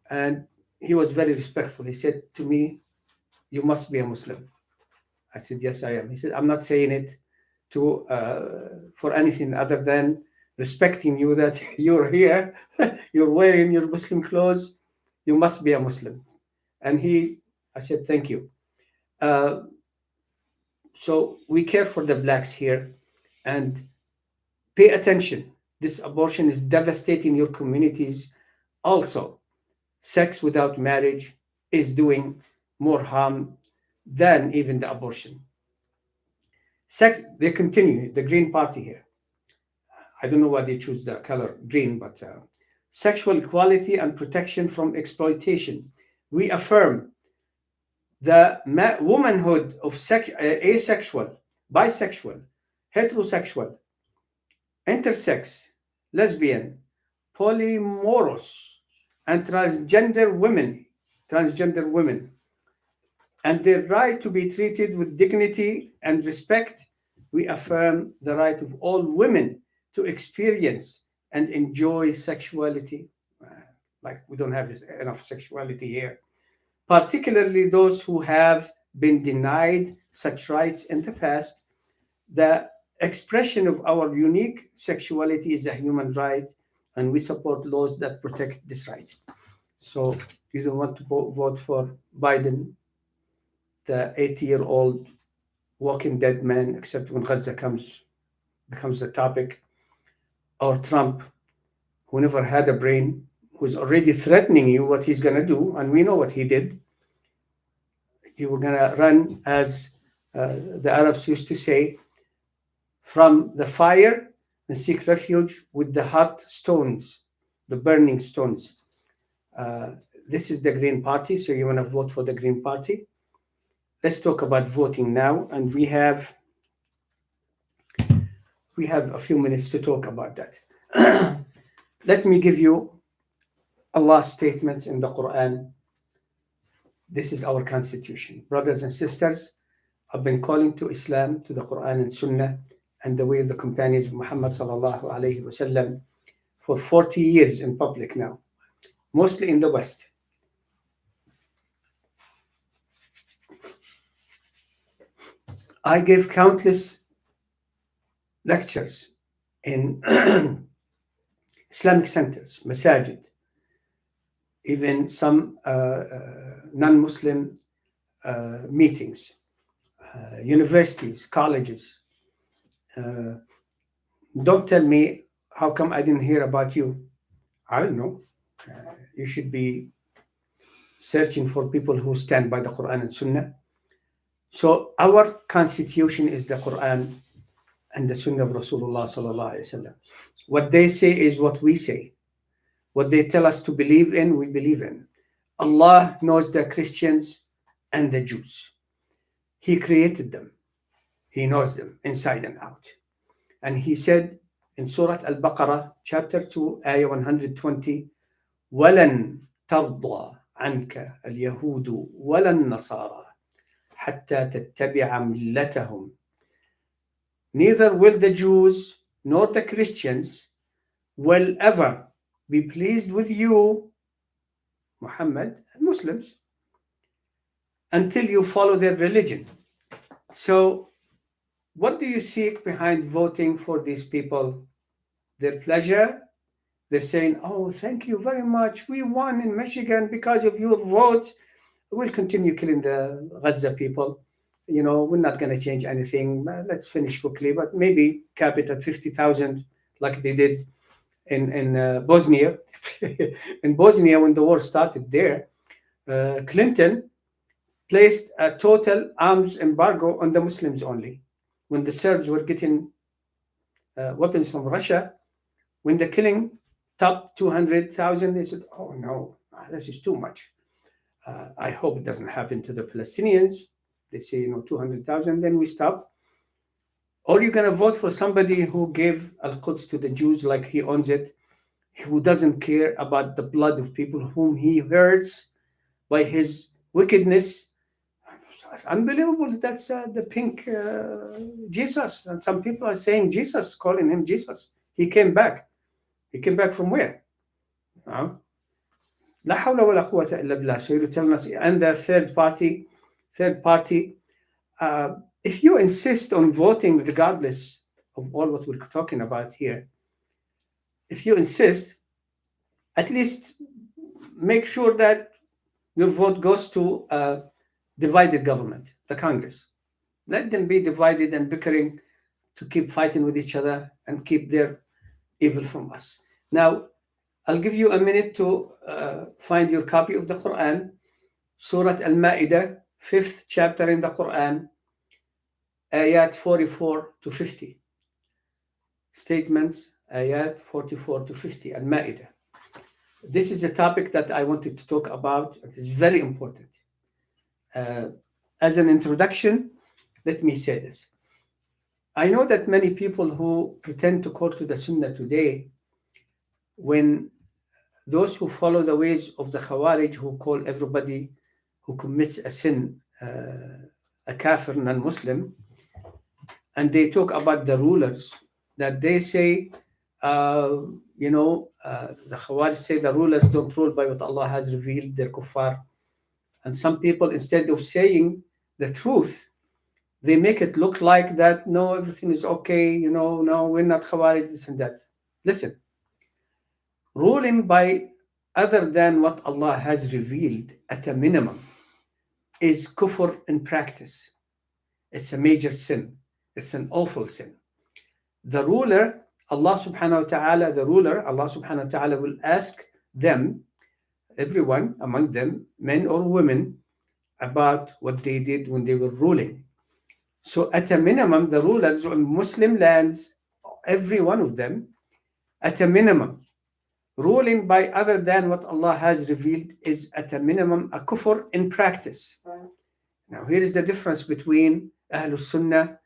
and he was very respectful. He said to me, "You must be a Muslim." I said, "Yes, I am." He said, "I'm not saying it for anything other than respecting you that you're here, you're wearing your Muslim clothes, you must be a Muslim." And I said, "Thank you." So we care for the blacks here and pay attention. This abortion is devastating your communities. Also, sex without marriage is doing more harm than even the abortion. They continue, the Green Party here. I don't know why they choose the color green, but sexual equality and protection from exploitation. We affirm the womanhood of asexual, bisexual, heterosexual, intersex, lesbian, polyamorous, and transgender women, and their right to be treated with dignity and respect. We affirm the right of all women to experience and enjoy sexuality. Like we don't have enough sexuality here, particularly those who have been denied such rights in the past. The expression of our unique sexuality is a human right, and we support laws that protect this right. So you don't want to vote for Biden, the 80-year-old walking dead man, except when Gaza becomes the topic, or Trump, who never had a brain, who's already threatening you what he's going to do, and we know what he did. He was going to run, as the Arabs used to say, from the fire and seek refuge with the hot stones, the burning stones. This is the Green Party, so you want to vote for the Green Party. Let's talk about voting now, and we have a few minutes to talk about that. Let me give you Allah's statements in the Quran. This is our constitution. Brothers and sisters, I've been calling to Islam, to the Quran and Sunnah, and the way of the companions of Muhammad sallallahu alayhi wasallam for 40 years in public now, mostly in the West. I gave countless lectures in Islamic centers, masajid, even some non-Muslim meetings, universities, colleges. Don't tell me how come I didn't hear about you. I don't know. You should be searching for people who stand by the Quran and Sunnah. So our constitution is the Quran and the Sunnah of Rasulullah sallallahu alaihi wasallam. What they say is what we say. What they tell us to believe in, we believe in. Allah knows the Christians and the Jews. He created them. He knows them inside and out. And he said in Surah Al-Baqarah, chapter 2, ayah 120, وَلَن تَرْضَى عَنْكَ الْيَهُودُ وَلَا النَّصَارَى حَتَّى تَتَّبِعَ مِلَّتَهُمْ. Neither will the Jews nor the Christians will ever be pleased with you, Muhammad, and Muslims, until you follow their religion. So, what do you seek behind voting for these people? Their pleasure? They're saying, oh, thank you very much. We won in Michigan because of your vote. We'll continue killing the Gaza people. You know, we're not going to change anything. Let's finish quickly, but maybe cap it at 50,000 like they did in Bosnia. In Bosnia, when the war started there, Clinton placed a total arms embargo on the Muslims only. When the Serbs were getting weapons from Russia, when the killing topped 200,000, they said, oh no, this is too much. I hope it doesn't happen to the Palestinians. They say, 200,000, then we stop. Or you're going to vote for somebody who gave Al-Quds to the Jews like he owns it, who doesn't care about the blood of people whom he hurts by his wickedness. It's unbelievable. That's the pink Jesus. And some people are saying Jesus, calling him Jesus. He came back. He came back from where? La hawla wa la quwwata illa billah. So you're telling us, and the third party, if you insist on voting regardless of all what we're talking about here, if you insist, at least make sure that your vote goes to a divided government, the Congress. Let them be divided and bickering to keep fighting with each other and keep their evil from us. Now, I'll give you a minute to find your copy of the Quran, Surah Al-Ma'idah, 5th chapter in the Quran, ayat 44 to 50. Statements, ayat 44 to 50, Al-Ma'idah. This is a topic that I wanted to talk about. It is very important. As an introduction, let me say this. I know that many people who pretend to call to the Sunnah today, when those who follow the ways of the Khawarij, who call everybody who commits a sin a kafir, non-Muslim, and they talk about the rulers, that they say, the Khawarij say the rulers don't rule by what Allah has revealed, they're kuffar. And some people, instead of saying the truth, they make it look like that, no, everything is okay, no, we're not Khawarij, this and that. Listen, ruling by other than what Allah has revealed at a minimum is kufr in practice. It's a major sin. It's an awful sin. The ruler, Allah subhanahu wa ta'ala will ask them, everyone among them, men or women, about what they did when they were ruling. So at a minimum, the rulers on Muslim lands, every one of them, at a minimum, ruling by other than what Allah has revealed is at a minimum a kufr in practice. Now here is the difference between Ahlul Sunnah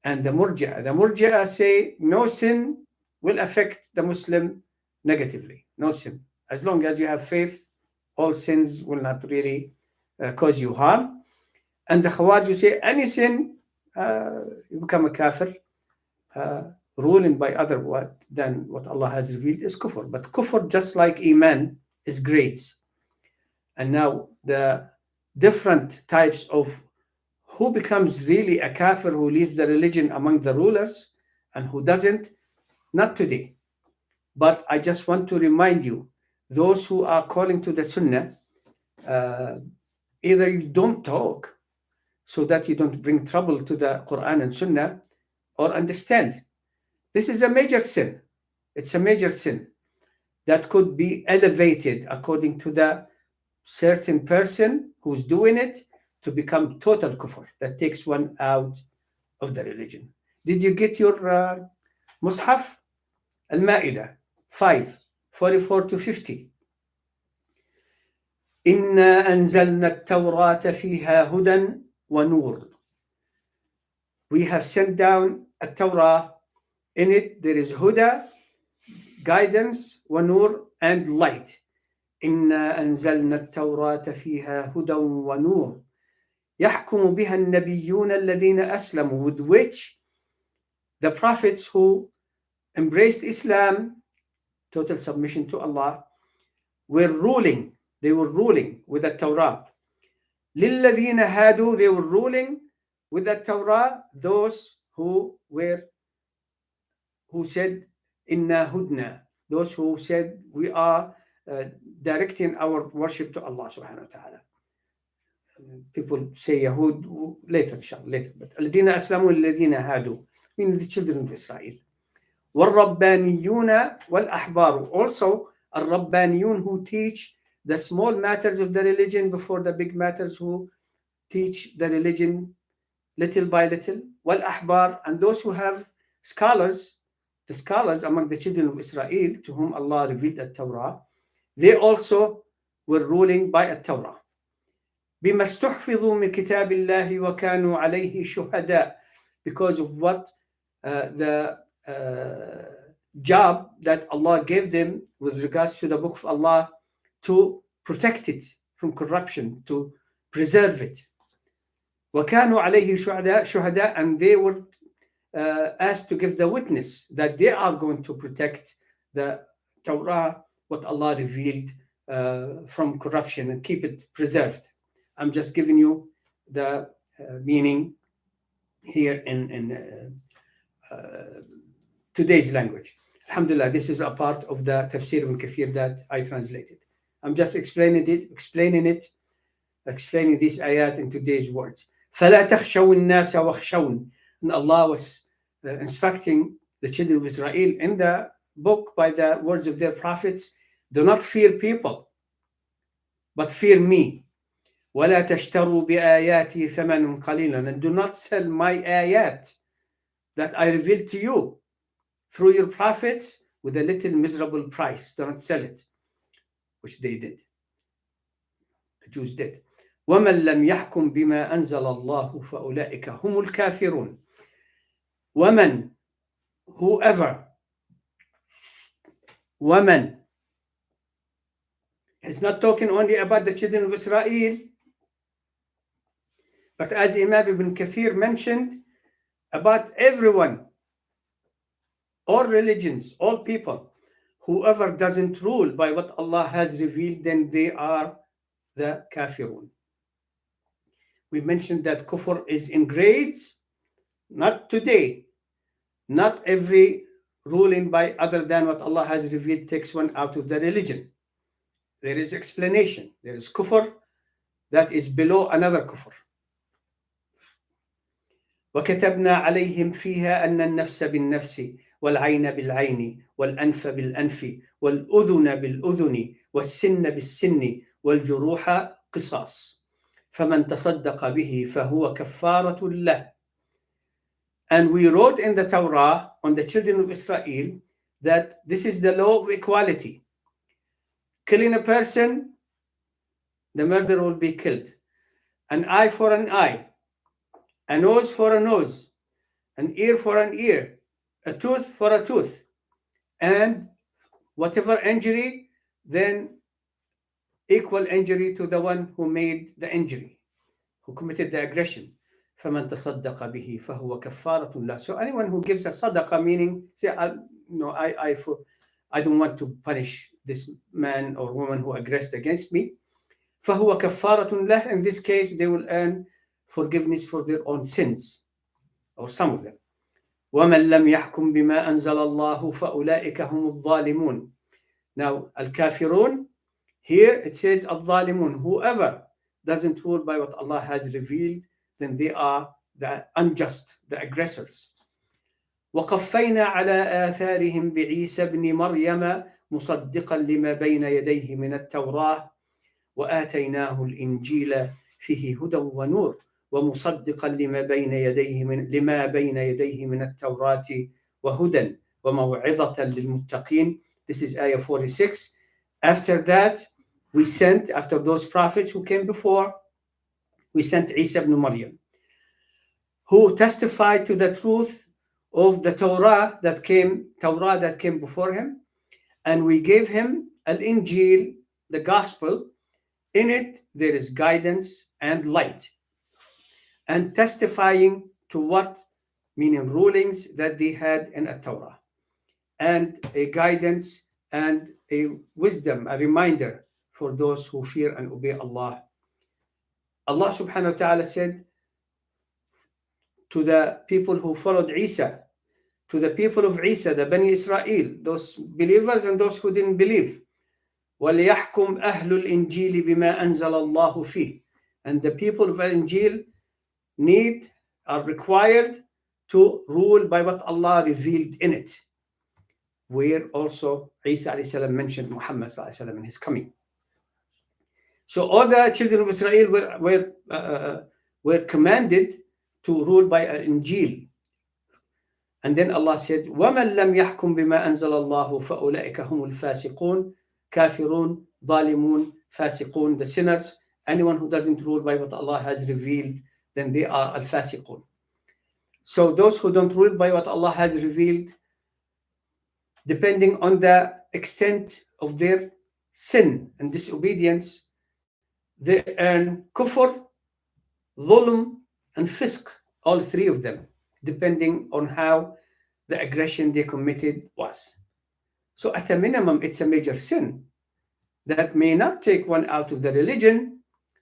and the Murji'ah. The Murji'ah say no sin will affect the Muslim negatively. No sin. As long as you have faith, all sins will not really cause you harm. And the Khawarij, you say any sin, you become a kafir. Ruling by other than what Allah has revealed is kufr. But kufr, just like Iman, is grades. And now the different types of who becomes really a kafir, who leaves the religion among the rulers, and who doesn't, not today. But I just want to remind you, those who are calling to the Sunnah, either you don't talk so that you don't bring trouble to the Quran and Sunnah, or understand. This is a major sin. It's a major sin that could be elevated according to the certain person who's doing it to become total kufr, that takes one out of the religion. Did you get your مصحف? المائدة 5:44-50. إنا أنزلنا التوراة فيها هدى ونور. We have sent down a Torah. In it there is huda, guidance, ونور, and light. إنا أنزلنا التوراة فيها هدى ونور يحكم بها النبيون الذين أسلموا, with which the prophets who embraced Islam, total submission to Allah, were ruling. They were ruling with the Torah. للذين هادوا, they were ruling with the Torah, those who said inna hudna, those who said we are directing our worship to Allah subhanahu wa ta'ala. People say Yahud later, inshallah, later. But الذين أسلموا الذين هادوا, meaning the children of Israel. والربانيون والأحبار, also الربانيون, who teach the small matters of the religion before the big matters, who teach the religion little by little. والأحبار, and those who have scholars, the scholars among the children of Israel to whom Allah revealed the Torah, they also were ruling by a Torah. بما استحفظوا من كتاب الله وكانوا عليه شهداء, because of what the job that Allah gave them with regards to the book of Allah, to protect it from corruption, to preserve it. وكانوا عليه شهداء, and they were asked to give the witness that they are going to protect the Torah, what Allah revealed, from corruption, and keep it preserved. I'm just giving you the meaning here in today's language. Alhamdulillah, this is a part of the Tafsir ibn Kathir that I translated. I'm just explaining these ayat in today's words. فَلَا تَخْشَوُا النَّاسَ وَخْشَوْنِ. And Allah was instructing the children of Israel in the book by the words of their prophets, do not fear people, but fear me. وَلَا تَشْتَرُوا بِآيَاتِي ثَمَنٌ قَلِيلًا. And do not sell my ayat that I revealed to you through your prophets with a little miserable price. Do not sell it, which they did. The Jews did. وَمَنْ لَمْ يَحْكُمْ بِمَا أَنزَلَ اللَّهُ فَأُولَئِكَ هُمُ الْكَافِرُونَ. وَمَنْ, whoever, وَمَنْ, it's not talking only about the children of Israel, but as Imam Ibn Kathir mentioned, about everyone, all religions, all people, whoever doesn't rule by what Allah has revealed, then they are the kafirun. We mentioned that kufr is in grades, not today. Not every ruling by other than what Allah has revealed takes one out of the religion. There is explanation. There is kufr that is below another kufr. وكتبنا عليهم فيها أن النفس بالنفس والعين بالعين والأنف بالأنف والأذن بالأذن والسن بالسن والجروح قصاص فمن تصدق به فهو كفارة له. And we wrote in the Torah on the children of Israel that this is the law of equality. Killing a person, the murderer will be killed. An eye for an eye, a nose for a nose, an ear for an ear, a tooth for a tooth, and whatever injury, then equal injury to the one who made the injury, who committed the aggression. فَمَنْ تَصَدَّقَ بِهِ فَهُوَ كَفَّارَةٌ لَهُ. So anyone who gives a sadaqah, meaning, say, I don't want to punish this man or woman who aggressed against me, فَهُوَ كَفَّارَةٌ لَهُ. In this case, they will earn forgiveness for their own sins, or some of them. وَمَنْ لَمْ يَحْكُمْ بِمَا أَنزَلَ اللَّهُ فَأُولَئِكَ هُمُ الظَّالِمُونَ. Now, al-kafirun, here it says al-zalimun. Whoever doesn't rule by what Allah has revealed, then they are the unjust, the aggressors. وَقَفَّيْنَا عَلَى آثَارِهِمْ بِعِيسَى بْنِ مَرْيَمَ مُصَدِّقًا لِمَا بَيْنَ يَدَيْهِ مِنَ التَّوْرَاةِ وَآتَيْنَاهُ الْإِنْجِيلَ فِيهِ هُدًى وَنُورٌ ومصدقا لما بين يديه من التوراة وهدى وموعظة للمتقين. This is ayah 46. After that, we sent, after those prophets who came before, we sent Isa ibn Maryam, who testified to the truth of the Torah that came before him, and we gave him al-Injil, the gospel. In it there is guidance and light, and testifying to what, meaning rulings that they had in a Torah, and a guidance and a wisdom, a reminder for those who fear and obey Allah. Allah subhanahu wa ta'ala said to the people who followed Isa, to the people of Isa, the Bani Israel, those believers and those who didn't believe, وَلْيَحْكُمْ أَهْلُ الْإِنْجِيلِ بِمَا أَنزَلَ اللَّهُ فِيهِ. And the people of Injil are required to rule by what Allah revealed in it, where also Isa alayhi salam mentioned Muhammad sallallahu alayhi wasallam in his coming. So all the children of Israel were commanded to rule by an Injil. And then Allah said, وَمَنْ لَمْ يَحْكُمْ بِمَا أَنزَلَ اللَّهُ فَأُولَئِكَ هُمُ الْفَاسِقُونَ كَافِرُونَ ظَالِمُونَ فَاسِقُونَ. The sinners, anyone who doesn't rule by what Allah has revealed, then they are al-fasiqun. So those who don't rule by what Allah has revealed, depending on the extent of their sin and disobedience, they earn kufr, dhulm, and fisq, all three of them, depending on how the aggression they committed was. So at a minimum, it's a major sin that may not take one out of the religion,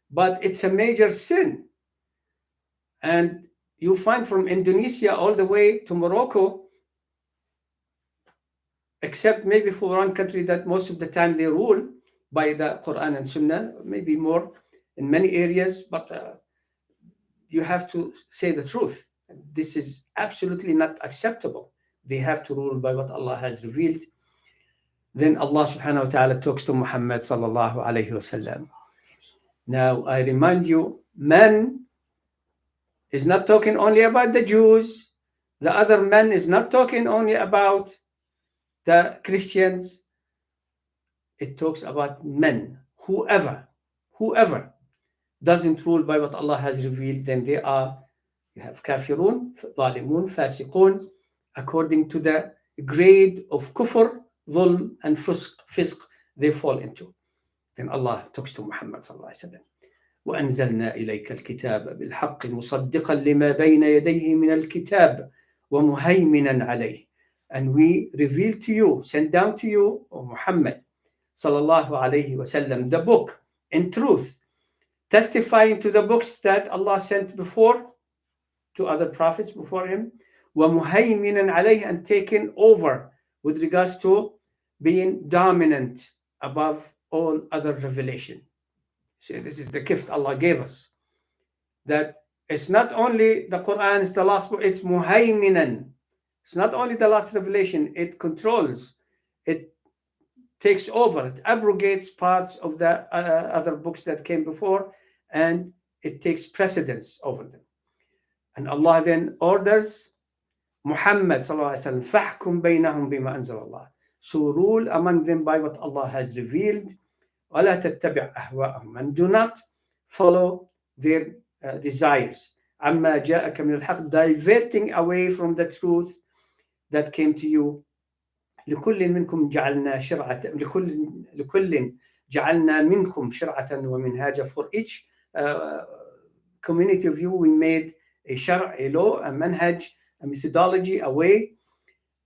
but it's a major sin. And you find from Indonesia all the way to Morocco, except maybe for one country that most of the time they rule by the Quran and Sunnah, maybe more in many areas, but you have to say the truth. This is absolutely not acceptable. They have to rule by what Allah has revealed. Then Allah subhanahu wa ta'ala talks to Muhammad sallallahu alayhi wa sallam. Now I remind you, man is not talking only about the Jews. The other man is not talking only about the Christians. It talks about men. Whoever doesn't rule by what Allah has revealed, then you have kafirun, zalimun, fasiqun, according to the grade of kufr, dhulm, and fisq they fall into. Then Allah talks to Muhammad sallallahu alayhi wa sallam. وأنزلنا إليك الكتاب بالحق مصدقا لما بين يديه من الكتاب ومهيمنا عليه. And we reveal to you, send down to you, O Muhammad sallallahu alayhi wa sallam, the book in truth, testifying to the books that Allah sent before to other prophets before him, ومهيمنا عليه, and taken over with regards to being dominant above all other revelation. See, this is the gift Allah gave us. That it's not only the Quran is the last book, it's muhayminan. It's not only the last revelation, it controls, it takes over, it abrogates parts of the other books that came before, and it takes precedence over them. And Allah then orders Muhammad sallallahu alaihi wasallam, فَحْكُمْ بَيْنَهُمْ بِمَا أَنزَلَ اللَّهُ. So rule among them by what Allah has revealed. وَلَا تَتَّبِعْ أَهْوَاءَهُمْ, and do not follow their desires. عَمَّا جَاءَكَ مِنَ الْحَقِّ, diverting away from the truth that came to you. لكل منكم جعلنا شرعة لكل جعلنا منكم شرعة ومنهاجا. For each community of you we made a shar', a law, a manhaj, a methodology, a way.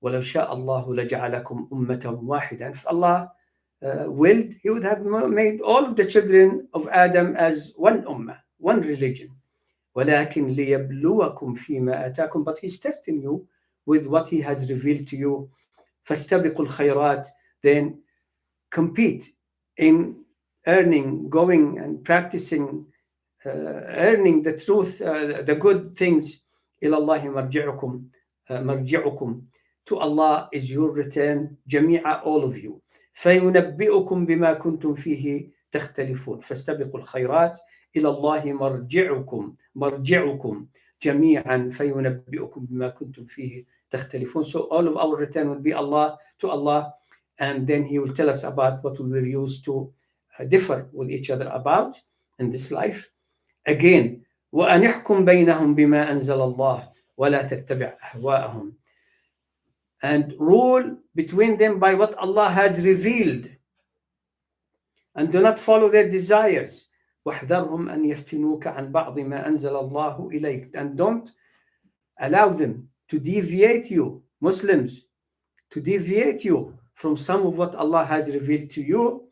ولو شاء الله لجعلكم أمة واحدة. If Allah willed, he would have made all of the children of Adam as one ummah, one religion. ولكن ليبلوكم فيما آتاكم, but he's testing you with what he has revealed to you. فاستبقوا الخيرات, then compete in earning, going and practicing, earning the truth, the good things. إلى الله مرجعكم, to Allah is your return, جميعا, all of you. فينبئكم بما كنتم فيه تختلفون. فاستبقوا الخيرات, إلى الله مرجعكم جميعا فينبئكم بما كنتم فيه تختلفون. So all of our return will be to Allah, and then He will tell us about what we were used to differ with each other about in this life. Again, وأن يحكم بينهم بما أنزل الله ولا تتبع أهواءهم, and rule between them by what Allah has revealed, and do not follow their desires. واحذرهم أن يفتنوك عن بعض ما أنزل الله إليك, and don't allow them to deviate you, Muslims, to deviate you from some of what Allah has revealed to you.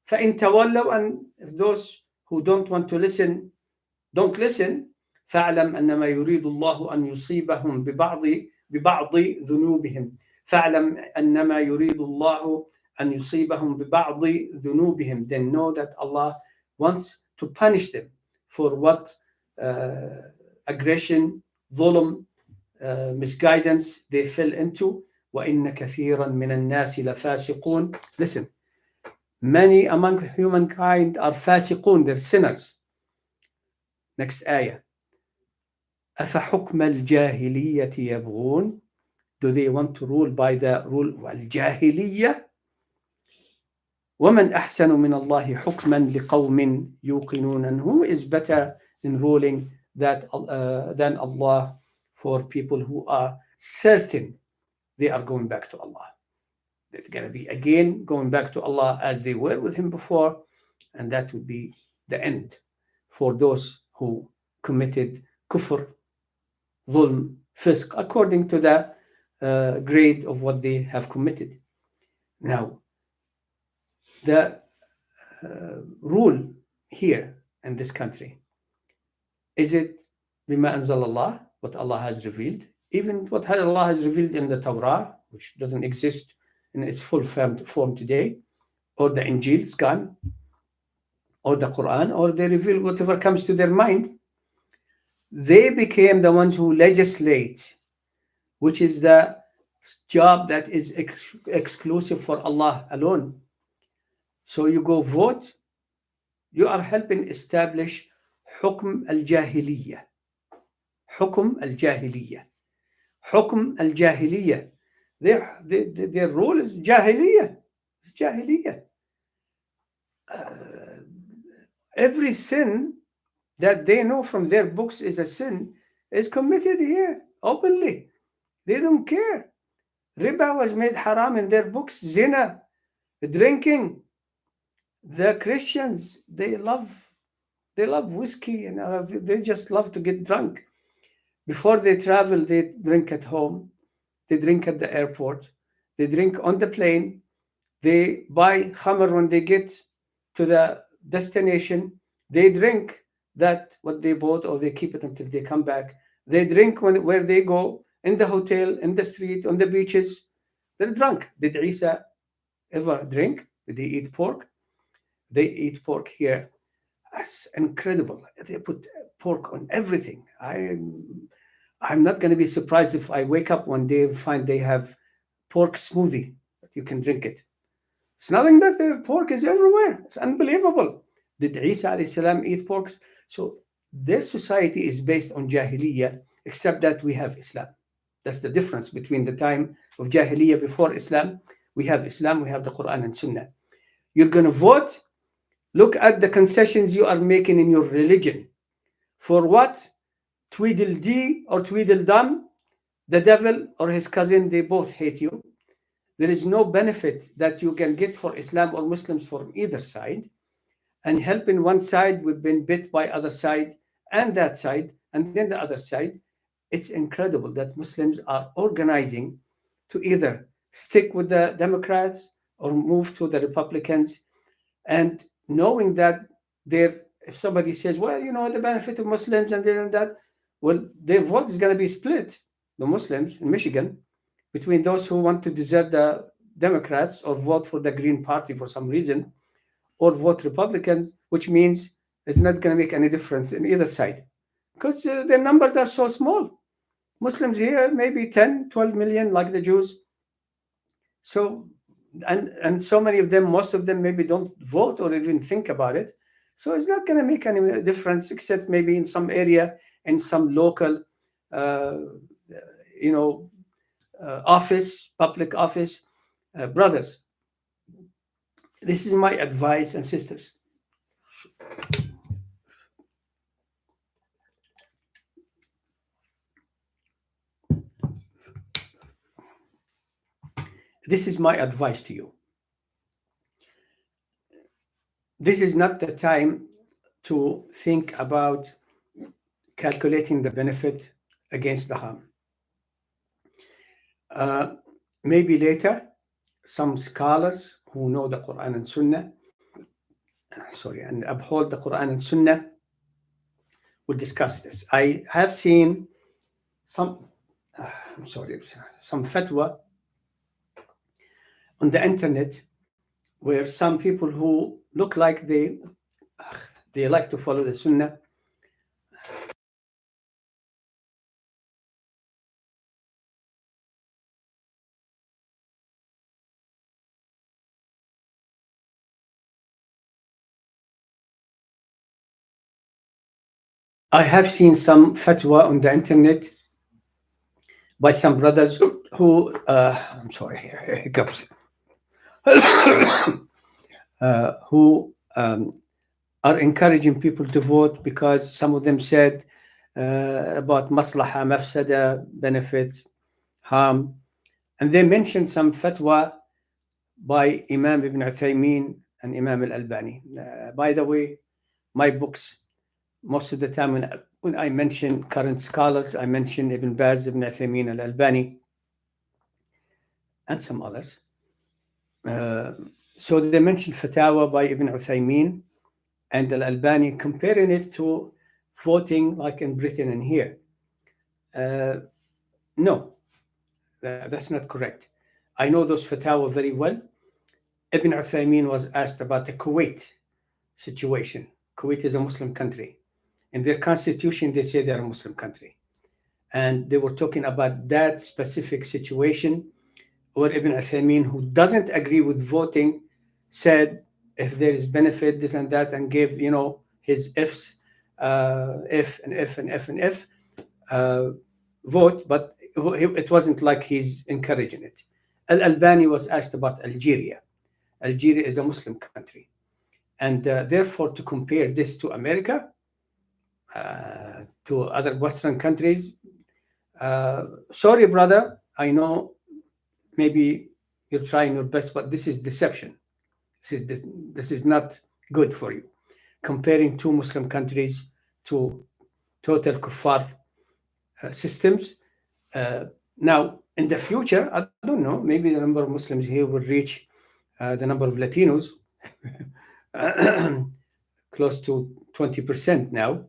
فإن تولوا, and if those who don't want to listen don't listen, فاعلم أنما يريد الله أن يصيبهم ببعض ذنوبهم. فاعلم أنما يريد الله أن يصيبهم ببعض ذنوبهم. Then know that Allah wants to punish them for what aggression, ظلم, misguidance they fell into. وإن كثيرا من الناس لفاسقون. Listen, many among humankind are فاسقون, they're sinners. Next ayah. أفحكم الجاهلية يبغون. Do they want to rule by the rule of الجاهلية? ومن أحسن من الله حكما لقوم يوقنون. And who is better in ruling than Allah for people who are certain they are going back to Allah? They're going to be again going back to Allah as they were with Him before, and that would be the end for those who committed kufr, dhulm, fisq, according to the grade of what they have committed. Now, the rule here in this country, is it bima anzal Allah, what Allah has revealed, even what Allah has revealed in the Torah, which doesn't exist in its full form today, or the Injil is gone, or the Quran, or they reveal whatever comes to their mind. They became the ones who legislate, which is the job that is exclusive for Allah alone. So you go vote, you are helping establish حكم الجاهلية. حكم الجاهلية. حكم الجاهلية. Their rule is جاهلية. It's جاهلية. Every sin that they know from their books is a sin is committed here openly. They don't care. Riba was made haram in their books. Zina, drinking. The Christians, they love whiskey, and they just love to get drunk. Before they travel, they drink at home. They drink at the airport. They drink on the plane. They buy khamr when they get to the destination. They drink that what they bought, or they keep it until they come back. They drink where they go, in the hotel, in the street, on the beaches. They're drunk. Did Isa ever drink? Did he eat pork? They eat pork here. That's incredible. They put pork on everything. I'm not going to be surprised if I wake up one day and find they have pork smoothie, that you can drink it. It's nothing but the pork is everywhere. It's unbelievable. Did Isa alayhi salam eat pork? So their society is based on Jahiliyyah, except that we have Islam. That's the difference between the time of Jahiliyyah before Islam. We have Islam, we have the Quran and Sunnah. You're going to vote. Look at the concessions you are making in your religion. For what? Tweedledee or Tweedledum, the devil or his cousin, they both hate you. There is no benefit that you can get for Islam or Muslims from either side. And helping one side, we've been bit by other side, and that side, and then the other side. It's incredible that Muslims are organizing to either stick with the Democrats or move to the Republicans, and knowing that if somebody says, well, the benefit of Muslims and this and that, well, their vote is going to be split, the Muslims in Michigan, between those who want to desert the Democrats or vote for the Green Party for some reason, or vote Republicans, which means it's not going to make any difference in either side, because their numbers are so small. Muslims here, maybe 10, 12 million, like the Jews. So, and so many of them, most of them maybe don't vote or even think about it. So it's not going to make any difference, except maybe in some area, in some local, uh, you know, office, public office. Brothers, this is my advice, and sisters. This is my advice to you. This is not the time to think about calculating the benefit against the harm. Uh, Maybe later, some scholars who know the Quran and Sunnah, and uphold the Quran and Sunnah, will discuss this. I have seen some, some fatwa on the internet where some people who look like they like to follow the Sunnah. I have seen some fatwa on the internet by some brothers who, hiccups, who are encouraging people to vote because some of them said about maslaha, mafsada, benefits, harm. And they mentioned some fatwa by Imam Ibn Uthaymeen and Imam al-Albani. By the way, my books, most of the time when I mention current scholars, I mention Ibn Baz, Ibn Uthaymeen, al-Albani, and some others. So they mentioned fatawa by Ibn Uthaymeen and al-Albani, comparing it to voting like in Britain and here. No, that's not correct. I know those fatawa very well. Ibn Uthaymeen was asked about the Kuwait situation. Kuwait is a Muslim country. In their constitution, they say they're a Muslim country. And they were talking about that specific situation where Ibn Uthaymeen, who doesn't agree with voting, said if there is benefit, this and that, and gave, his ifs, if and if and if and if, vote, but it wasn't like he's encouraging it. Al-Albani was asked about Algeria. Algeria is a Muslim country. And therefore, to compare this to America, to other Western countries, sorry, brother, I know maybe you're trying your best, but this is deception. This is not good for you. Comparing two Muslim countries to total kuffar systems. Now, in the future, I don't know, maybe the number of Muslims here will reach the number of Latinos, close to 20% now.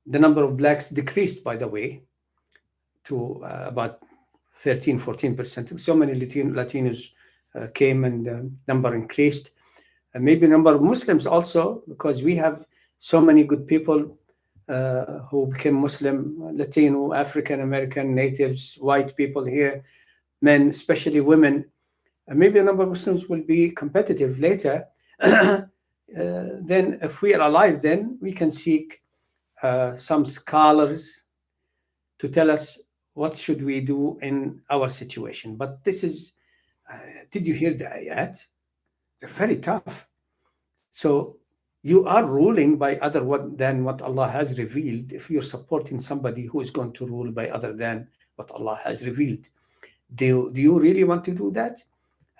The number of blacks decreased, by the way, to about 13, 14%. So many Latinos came and the number increased. Maybe the number of Muslims also, because we have so many good people who became Muslim, Latino, African American, natives, white people here, men, especially women. Maybe the number of Muslims will be competitive later. Then, if we are alive, then we can seek some scholars to tell us what should we do in our situation. But this is, did you hear the ayat? They're very tough. So you are ruling by other than what Allah has revealed if you're supporting somebody who is going to rule by other than what Allah has revealed. Do you really want to do that?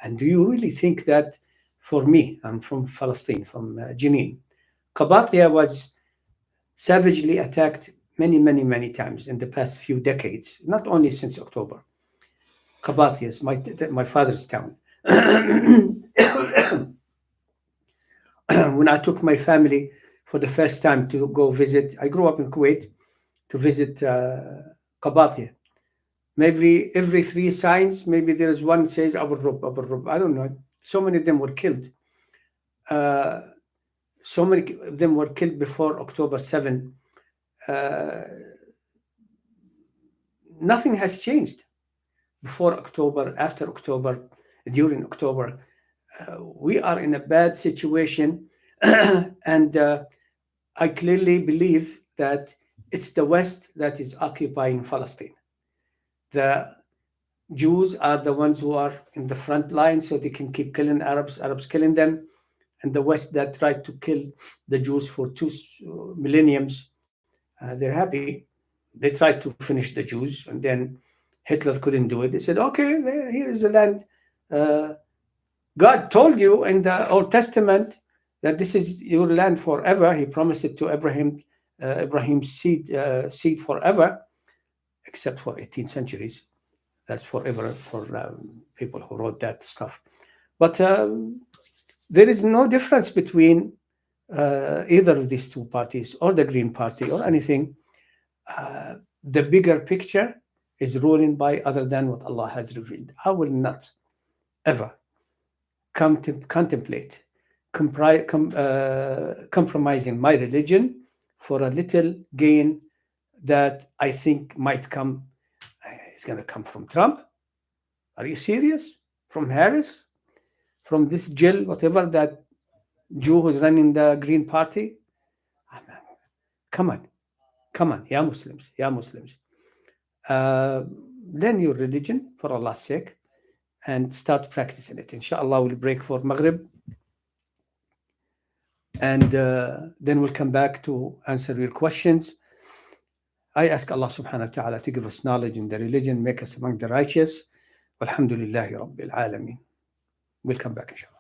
And do you really think that, for me, I'm from Palestine, from Jenin, Qabatia was savagely attacked many, many, many times in the past few decades, not only since October. Qabatia is my father's town. When I took my family for the first time to go visit, I grew up in Kuwait, to visit Qabatia. Maybe every 3 signs, maybe there is one says Abu Rub, Abu Rub. I don't know. So many of them were killed. So many of them were killed before October 7. Nothing has changed before October, after October, during October. We are in a bad situation. And I clearly believe that it's the West that is occupying Palestine. The Jews are the ones who are in the front line so they can keep killing Arabs, Arabs killing them. And the West that tried to kill the Jews for two millenniums, they're happy. They tried to finish the Jews, and then Hitler couldn't do it. They said, okay, here is the land. Uh, God told you in the Old Testament that this is your land forever. He promised it to Abraham, Abraham's seed forever, except for 18 centuries. That's forever for people who wrote that stuff. But there is no difference between either of these two parties or the Green Party or anything. The bigger picture is ruling by other than what Allah has revealed. I will not ever contemplate compromising my religion for a little gain that I think might come. It's going to come from Trump. Are you serious? From Harris? From this Jill, whatever that Jew who's running the Green Party? Come on, come on, ya Muslims, ya Muslims. Learn your religion for Allah's sake and start practicing it. Inshallah, we'll break for Maghrib and then we'll come back to answer your questions. I ask Allah subhanahu wa ta'ala to give us knowledge in the religion, make us among the righteous. Walhamdulillahi Rabbil Alameen. We'll come back, inshallah.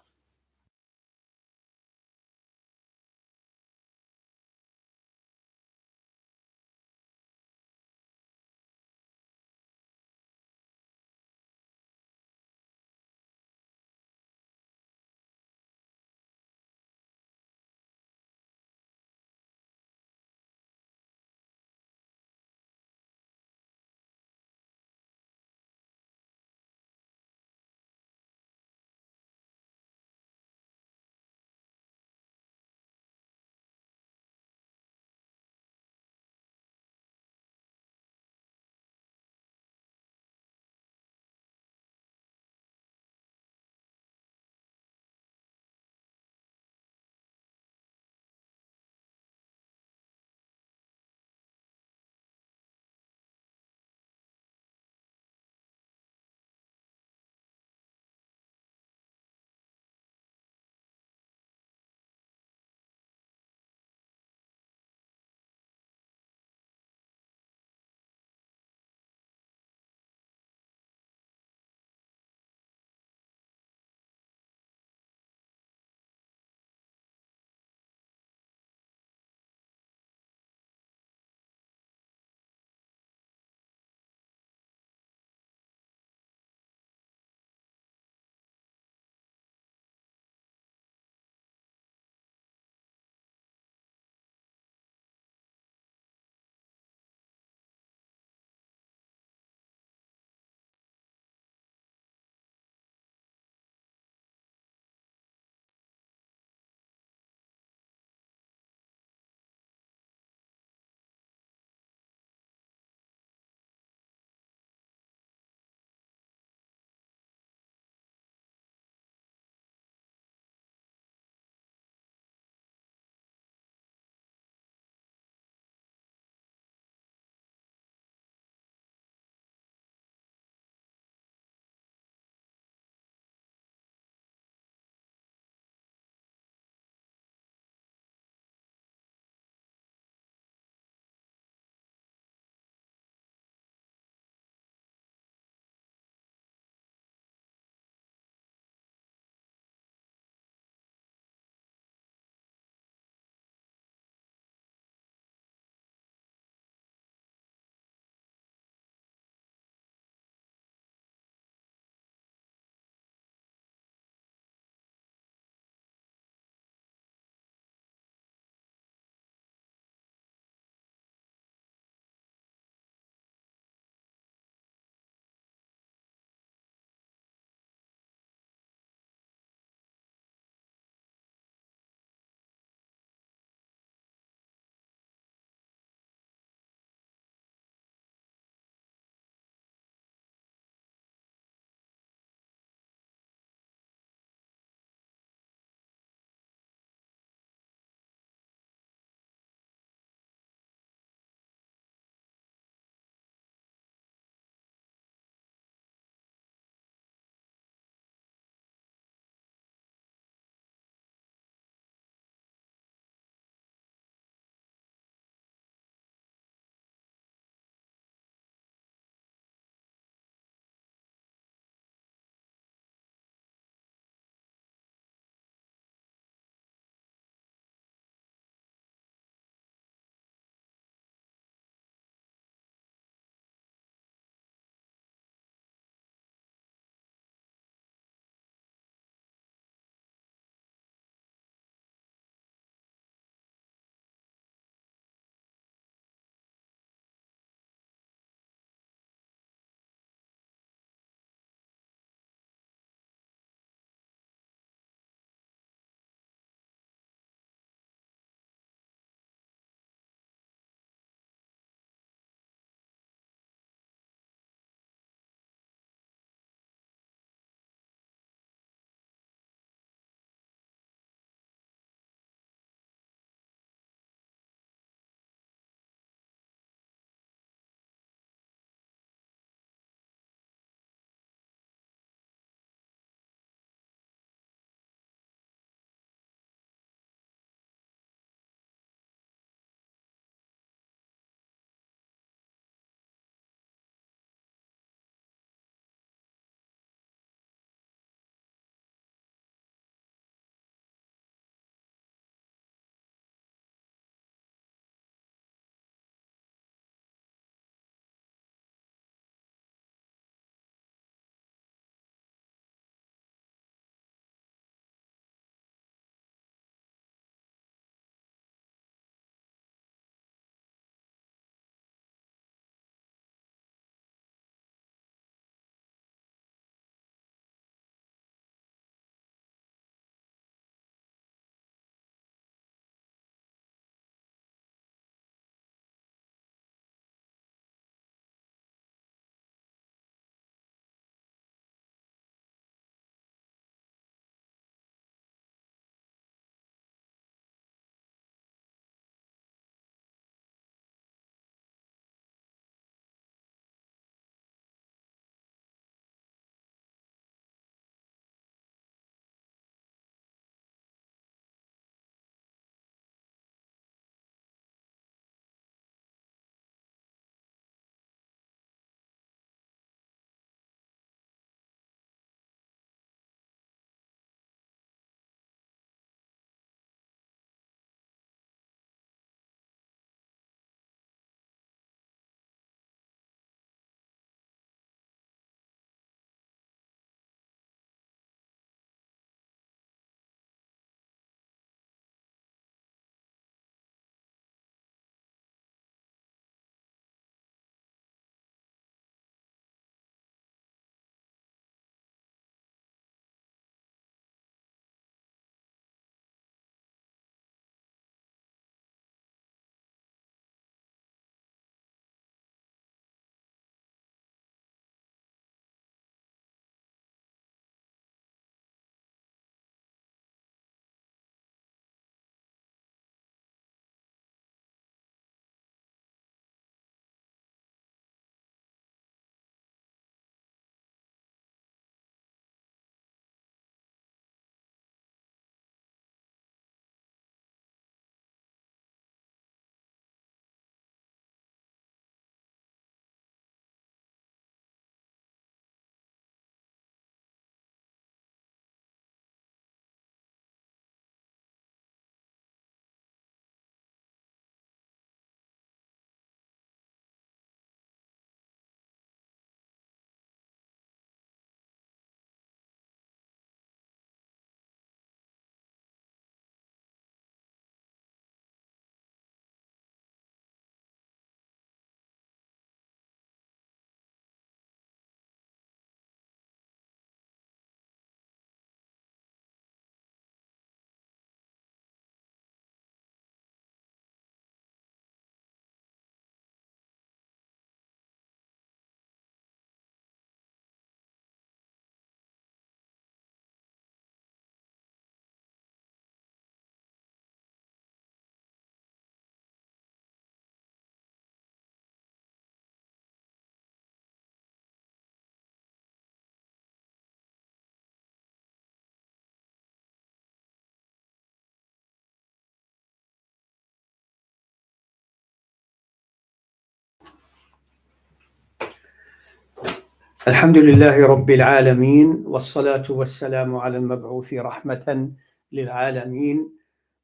الحمد لله رب العالمين والصلاة والسلام على المبعوث رحمة للعالمين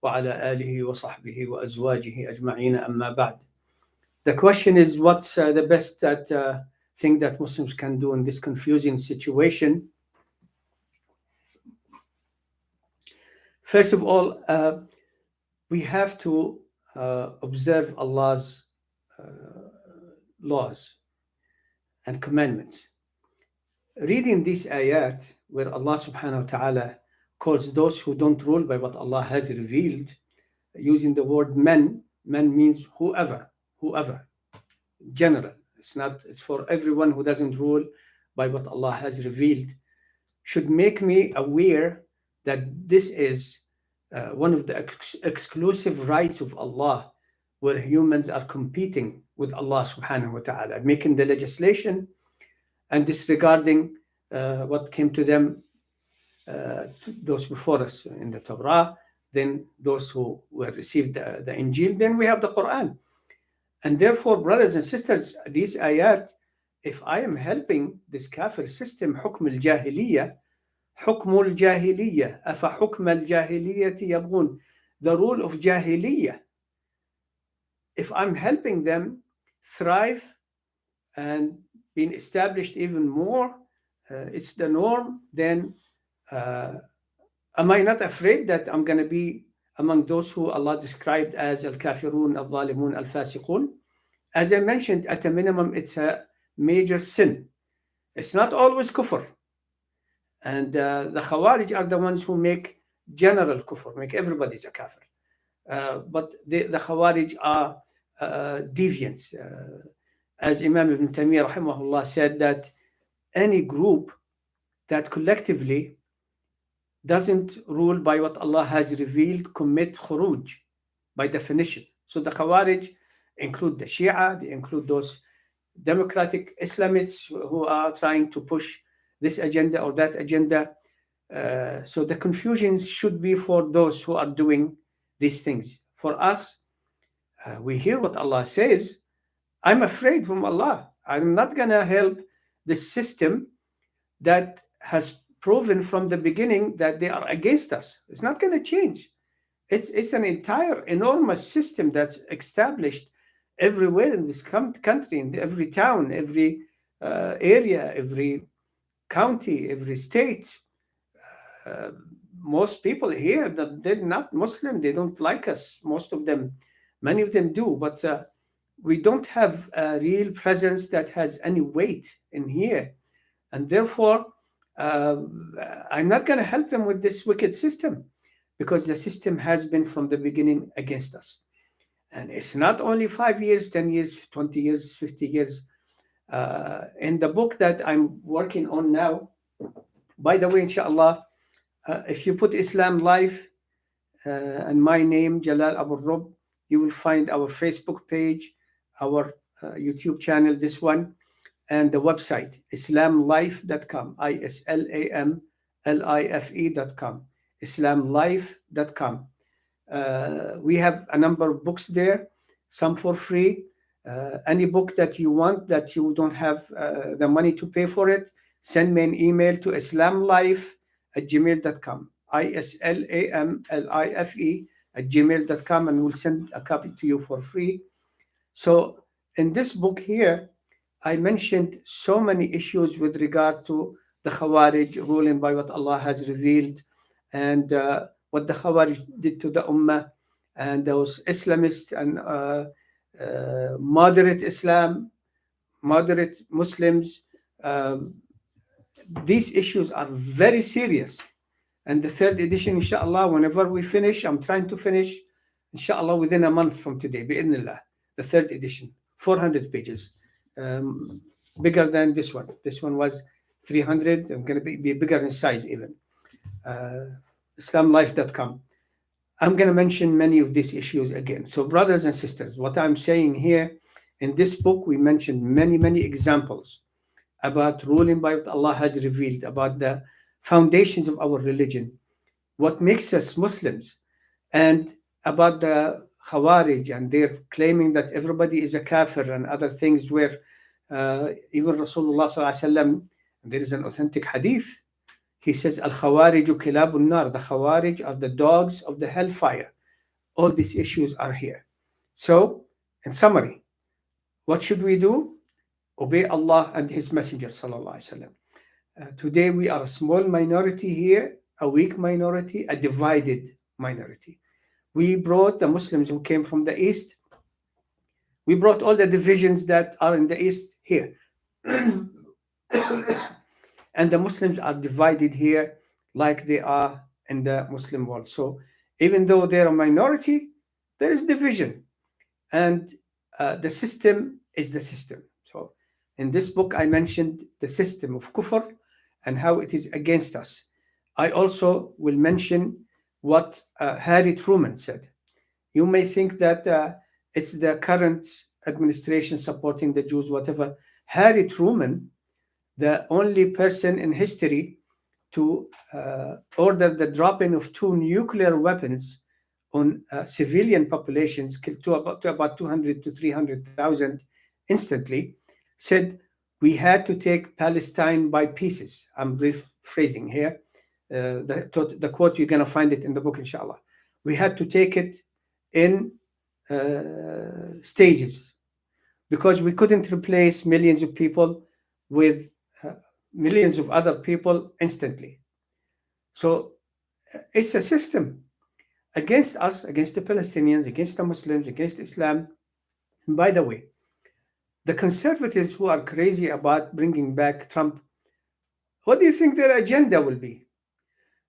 وعلى آله وصحبه وأزواجه أجمعين أما بعد. The question is, what's the best thing that Muslims can do in this confusing situation? First of all, we have to observe Allah's laws and commandments. Reading these ayat where Allah subhanahu wa ta'ala calls those who don't rule by what Allah has revealed, using the word men means whoever, general. It's for everyone who doesn't rule by what Allah has revealed, should make me aware that this is one of the exclusive rights of Allah, where humans are competing with Allah subhanahu wa ta'ala, making the legislation and disregarding what came to them, to those before us in the Torah, then those who were received the Injil, then we have the Quran. And therefore, brothers and sisters, these ayat, if I am helping this kafir system, حكم الجاهلية, أفحكم الجاهلية يبغون, the rule of jahiliyyah, if I'm helping them thrive and being established even more, it's the norm, then am I not afraid that I'm going to be among those who Allah described as al-kafirun, al-zalimun, al-fasiqun? As I mentioned, at a minimum, it's a major sin. It's not always kufr. And the Khawarij are the ones who make general kufr, make everybody a kafir. But the Khawarij are deviants. As Imam Ibn Taymiyyah rahimahullah said, that any group that collectively doesn't rule by what Allah has revealed commit khuruj by definition. So the Khawarij include the Shia, they include those democratic Islamists who are trying to push this agenda or that agenda. So the confusion should be for those who are doing these things. For us, we hear what Allah says. I'm afraid from Allah. I'm not going to help this system that has proven from the beginning that they are against us. It's not going to change. It's an entire enormous system that's established everywhere in this country, in every town, every area, every county, every state. Most people here, they're not Muslim, they don't like us, most of them. Many of them do, but we don't have a real presence that has any weight in here. And therefore, I'm not going to help them with this wicked system, because the system has been from the beginning against us. And it's not only 5 years, 10 years, 20 years, 50 years. In the book that I'm working on now, by the way, inshallah, if you put Islam Life and my name, Jalal Abu Rub, you will find our Facebook page, our YouTube channel, this one, and the website, islamlife.com, islamlife.com, islamlife.com. We have a number of books there, some for free. Any book that you want, that you don't have the money to pay for it, send me an email to islamlife@gmail.com, islamlife@gmail.com, and we'll send a copy to you for free. So in this book here, I mentioned so many issues with regard to the Khawarij ruling by what Allah has revealed, and what the Khawarij did to the Ummah, and those Islamists and moderate Islam, moderate Muslims. These issues are very serious. And the third edition, inshallah, whenever we finish, I'm trying to finish, inshallah, within a month from today, bi'idhnillah, the third edition, 400 pages, bigger than this one. This one was 300. I'm going to be bigger in size even. Islamlife.com. I'm going to mention many of these issues again. So brothers and sisters, what I'm saying here, in this book, we mentioned many, many examples about ruling by what Allah has revealed, about the foundations of our religion, what makes us Muslims, and about the Khawarij and their claiming that everybody is a kafir and other things, where Even Rasulullah sallallahu alaihi wasallam, there is an authentic hadith. He says, "Al-Khawariju kilabun nar." The Khawarij are the dogs of the hellfire. All these issues are here. So, in summary, what should we do? Obey Allah and His Messenger sallallahu alaihi wasallam. Today we are a small minority here, a weak minority, a divided minority. We brought the Muslims who came from the East. We brought all the divisions that are in the East here. And the Muslims are divided here like they are in the Muslim world. So even though they're a minority, there is division. And the system is the system. So in this book, I mentioned the system of kufr and how it is against us. I also will mention what Harry Truman said. You may think that it's the current administration supporting the Jews, whatever. Harry Truman, the only person in history to order the dropping of 2 nuclear weapons on civilian populations, killed to about 200 to 300,000 instantly, said we had to take Palestine by pieces. I'm rephrasing here. The quote, you're going to find it in the book, inshallah. We had to take it in stages because we couldn't replace millions of people with millions of other people instantly. So it's a system against us, against the Palestinians, against the Muslims, against Islam. And by the way, the conservatives who are crazy about bringing back Trump, what do you think their agenda will be?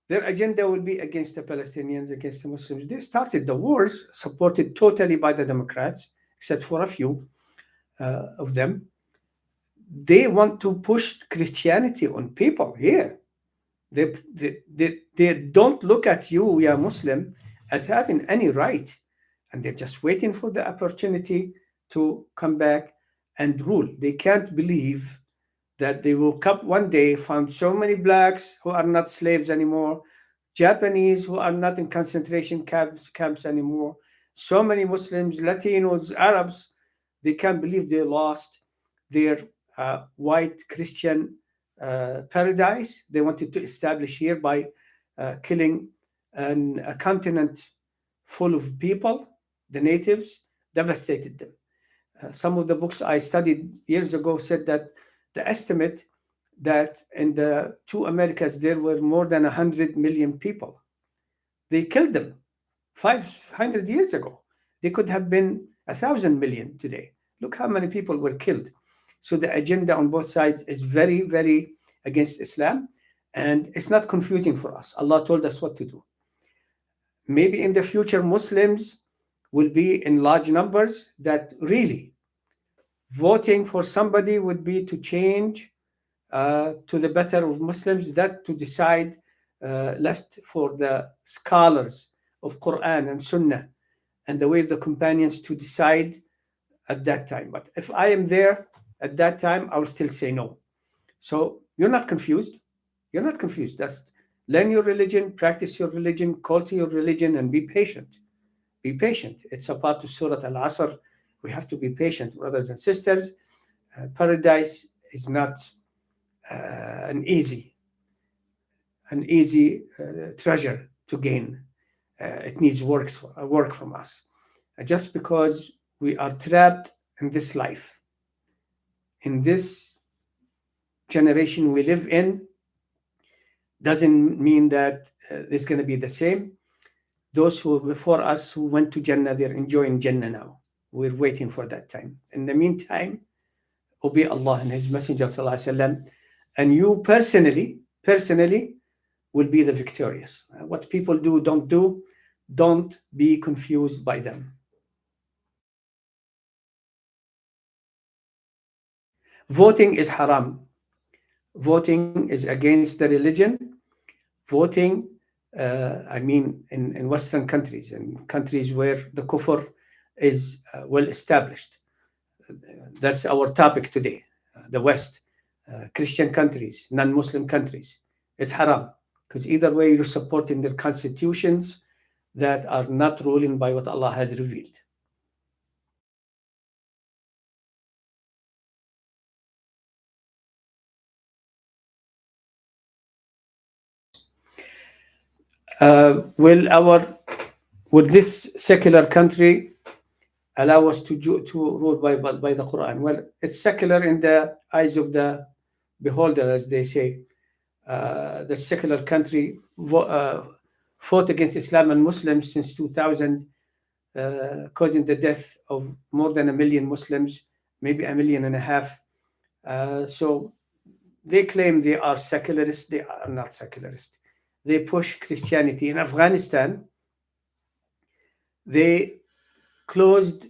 Their agenda will be against the Palestinians, against the Muslims. They started the wars, supported totally by the Democrats, except for a few of them. They want to push Christianity on people here. They don't look at you, ya Muslim, as having any right. And they're just waiting for the opportunity to come back and rule. They can't believe that they woke up one day, found so many blacks who are not slaves anymore, Japanese who are not in concentration camps anymore, so many Muslims, Latinos, Arabs. They can't believe they lost their white Christian paradise they wanted to establish here by killing a continent full of people, the natives, devastated them. Some of the books I studied years ago said that the estimate that in the 2 Americas there were more than 100 million people. They killed them 500 years ago. They could have been 1,000 million today. Look how many people were killed. So the agenda on both sides is very, very against Islam, and it's not confusing for us. Allah told us what to do. Maybe in the future, Muslims will be in large numbers that really voting for somebody would be to change to the better of Muslims, that to decide left for the scholars of Quran and Sunnah and the way of the companions to decide at that time. But if I am there at that time, I will still say no. So you're not confused. You're not confused. Just learn your religion, practice your religion, call to your religion, and be patient. Be patient. It's a part of Surah Al-Asr. We have to be patient, brothers and sisters. Paradise is not an easy treasure to gain. It needs work from us. Just because we are trapped in this life, in this generation we live in, doesn't mean that it's going to be the same. Those who were before us who went to Jannah, they're enjoying Jannah now. We're waiting for that time. In the meantime, obey Allah and His Messenger sallallahu alaihi wasallam, and you personally will be the victorious. What people do, don't be confused by them. Voting is haram. Voting is against the religion. Voting, in Western countries, in countries where the kufr is well established. That's our topic today. The West, Christian countries, non-Muslim countries. It's haram because either way you're supporting their constitutions that are not ruling by what Allah has revealed. Will this secular country allow us to rule by the Quran? Well, it's secular in the eyes of the beholder, as they say. The secular country fought against Islam and Muslims since 2000, causing the death of more than 1 million Muslims, maybe 1.5 million. So they claim they are secularists. They are not secularist. They push Christianity. In Afghanistan, they closed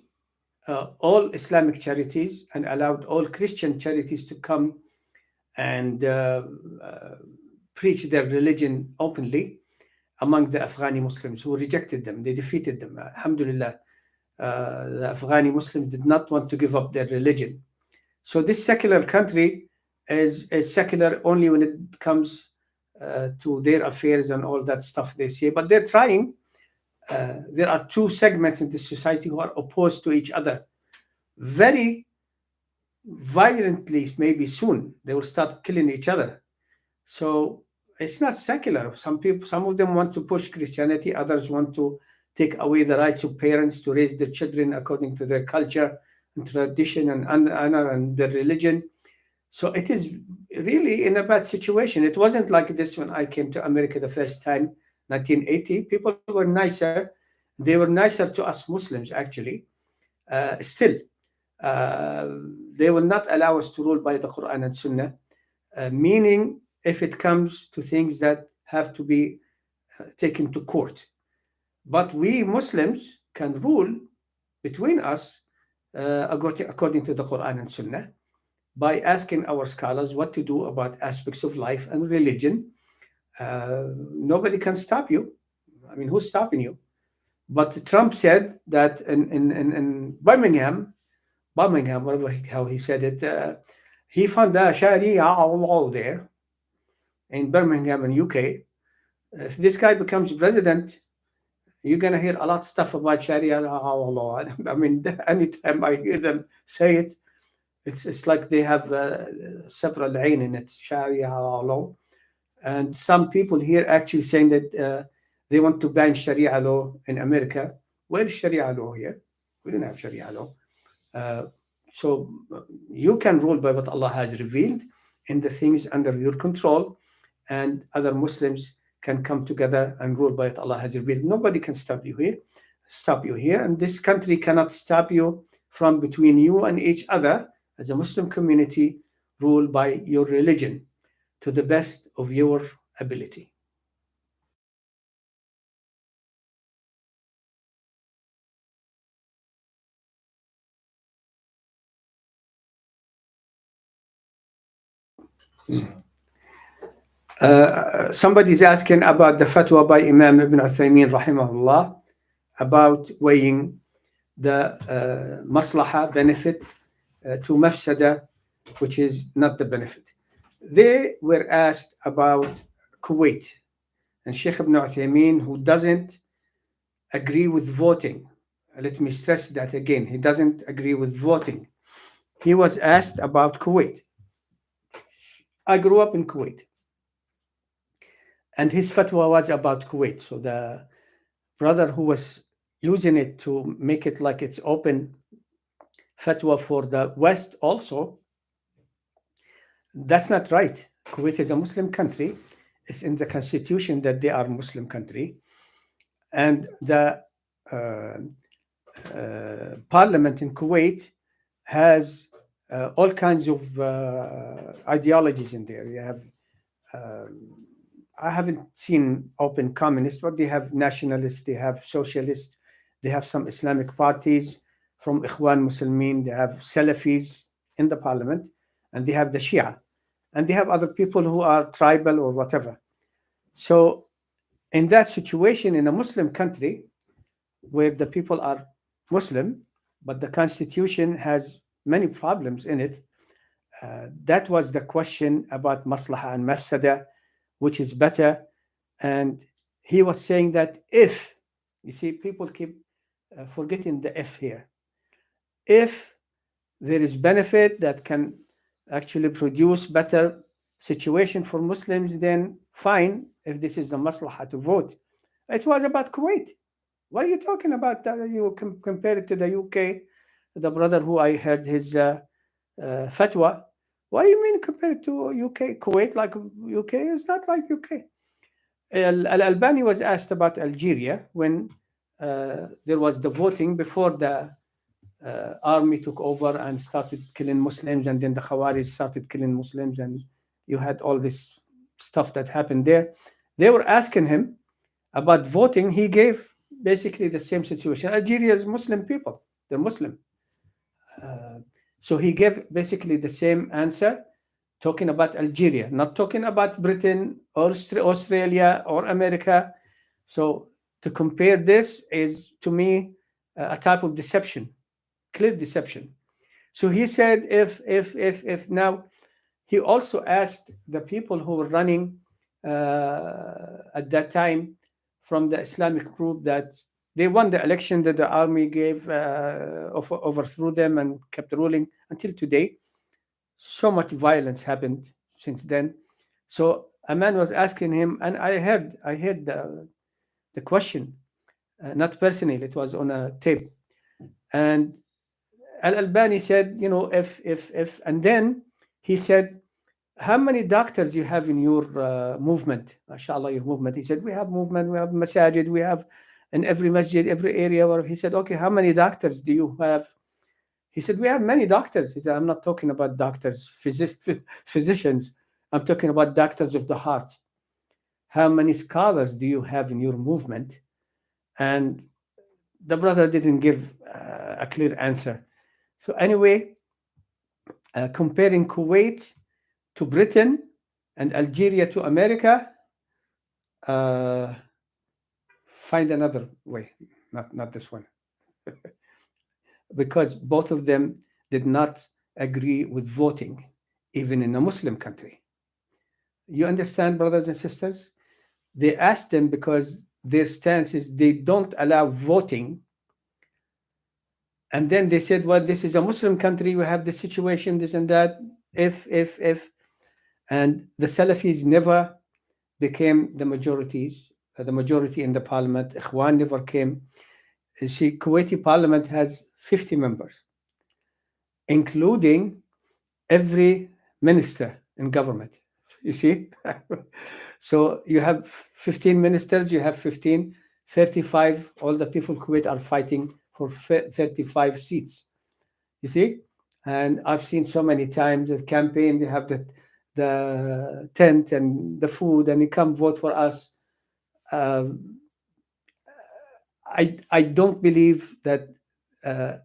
all Islamic charities and allowed all Christian charities to come and preach their religion openly among the Afghani Muslims who rejected them. They defeated them. Alhamdulillah, the Afghani Muslims did not want to give up their religion. So this secular country is secular only when it comes to their affairs and all that stuff they say. But they're trying. There are two segments in this society who are opposed to each other. Very violently, maybe soon, they will start killing each other. So it's not secular. Some of them want to push Christianity, others want to take away the rights of parents to raise their children according to their culture and tradition and honor and their religion. So it is really in a bad situation. It wasn't like this when I came to America the first time, 1980. People were nicer. They were nicer to us Muslims, actually. Still, they will not allow us to rule by the Quran and Sunnah, meaning if it comes to things that have to be taken to court. But we Muslims can rule between us according to the Quran and Sunnah by asking our scholars what to do about aspects of life and religion. Nobody can stop you. I mean, who's stopping you? But Trump said that in Birmingham, whatever how he said it, he found the Sharia law there in Birmingham in UK. If this guy becomes president, you're gonna hear a lot of stuff about Sharia law. I mean, anytime I hear them say it, it's like they have several ain in it, Sharia law. And some people here actually saying that they want to ban Sharia law in America. Where is Sharia law here? We don't have Sharia law. So you can rule by what Allah has revealed in the things under your control, and other Muslims can come together and rule by what Allah has revealed. Nobody can stop you here, and this country cannot stop you from between you and each other as a Muslim community. Rule by your religion to the best of your ability. Somebody's asking about the fatwa by Imam Ibn Uthaymeen rahimahullah about weighing the maslaha benefit to mafsada, which is not the benefit. They were asked about Kuwait, and Sheikh Ibn Uthaymeen, who doesn't agree with voting, let me stress that again, he doesn't agree with voting. He was asked about Kuwait. I grew up in Kuwait, and his fatwa was about Kuwait. So the brother who was using it to make it like it's open fatwa for the West also, that's not right. Kuwait is a Muslim country. It's in the constitution that they are a Muslim country. And the parliament in Kuwait has all kinds of ideologies in there. You have I haven't seen open communists, but they have nationalists, they have socialists, they have some Islamic parties from Ikhwan Muslimin, they have Salafis in the parliament, and they have the Shia, and they have other people who are tribal or whatever. So in that situation, in a Muslim country where the people are Muslim, but the constitution has many problems in it, that was the question about maslaha and mafsada, which is better. And he was saying that if, you see, people keep forgetting the if here. If there is benefit that can actually produce better situation for Muslims, then fine, if this is the maslaha to vote. It was about Kuwait. What are you talking about? You compare it to the UK, the brother who I heard his fatwa. What do you mean compare it to UK? Kuwait like UK is not like UK. Al-Albani was asked about Algeria when there was the voting before the army took over and started killing Muslims, and then the Khawarij started killing Muslims, and you had all this stuff that happened there. They were asking him about voting. He gave basically the same situation. Algeria is Muslim people; they're Muslim. Uh, so he gave basically the same answer, talking about Algeria, not talking about Britain or Australia or America. So to compare this is, to me, a type of deception, clear deception. So he said, if now, he also asked the people who were running at that time from the Islamic group that they won the election, that the army gave overthrew them and kept ruling until today. So much violence happened since then. So a man was asking him, and I heard the question, not personally, it was on a tape, and Al Albani said, if, and then he said, how many doctors you have in your movement? MashaAllah, your movement. He said, we have movement, we have masajid, we have in every masjid, every area. Where he said, okay, how many doctors do you have? He said, we have many doctors. He said, I'm not talking about doctors, physicians. I'm talking about doctors of the heart. How many scholars do you have in your movement? And the brother didn't give a clear answer. So anyway, comparing Kuwait to Britain and Algeria to America, uh, find another way, not this one, because both of them did not agree with voting, even in a Muslim country. You understand, brothers and sisters? They asked them because their stance is they don't allow voting. And then they said, well, this is a Muslim country, we have this situation, this and that, if. And the Salafis never became the majority in the parliament. Ikhwan never came. You see, Kuwaiti parliament has 50 members, including every minister in government. You see? So you have 15 ministers, you have 15, 35. All the people in Kuwait are fighting for 35 seats. You see? And I've seen so many times the campaign, they have the tent and the food, and you come vote for us. I don't believe that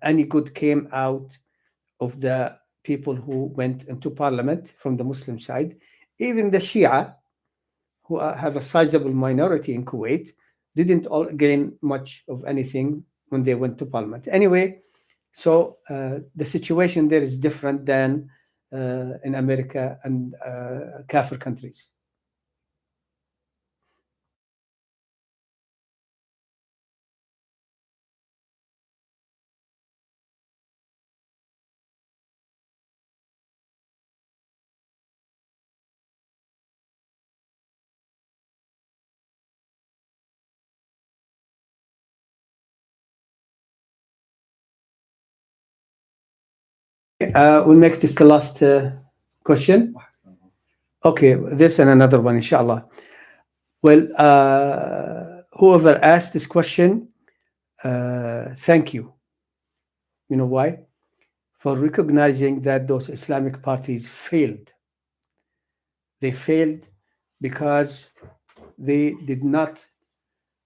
any good came out of the people who went into parliament from the Muslim side. Even the Shia, who have a sizable minority in Kuwait, didn't all gain much of anything when they went to parliament. Anyway, so the situation there is different than in America and Kafir countries. We'll make this the last question. Okay, this and another one, inshallah. Well, whoever asked this question, thank you. You know why? For recognizing that those Islamic parties failed. They failed because they did not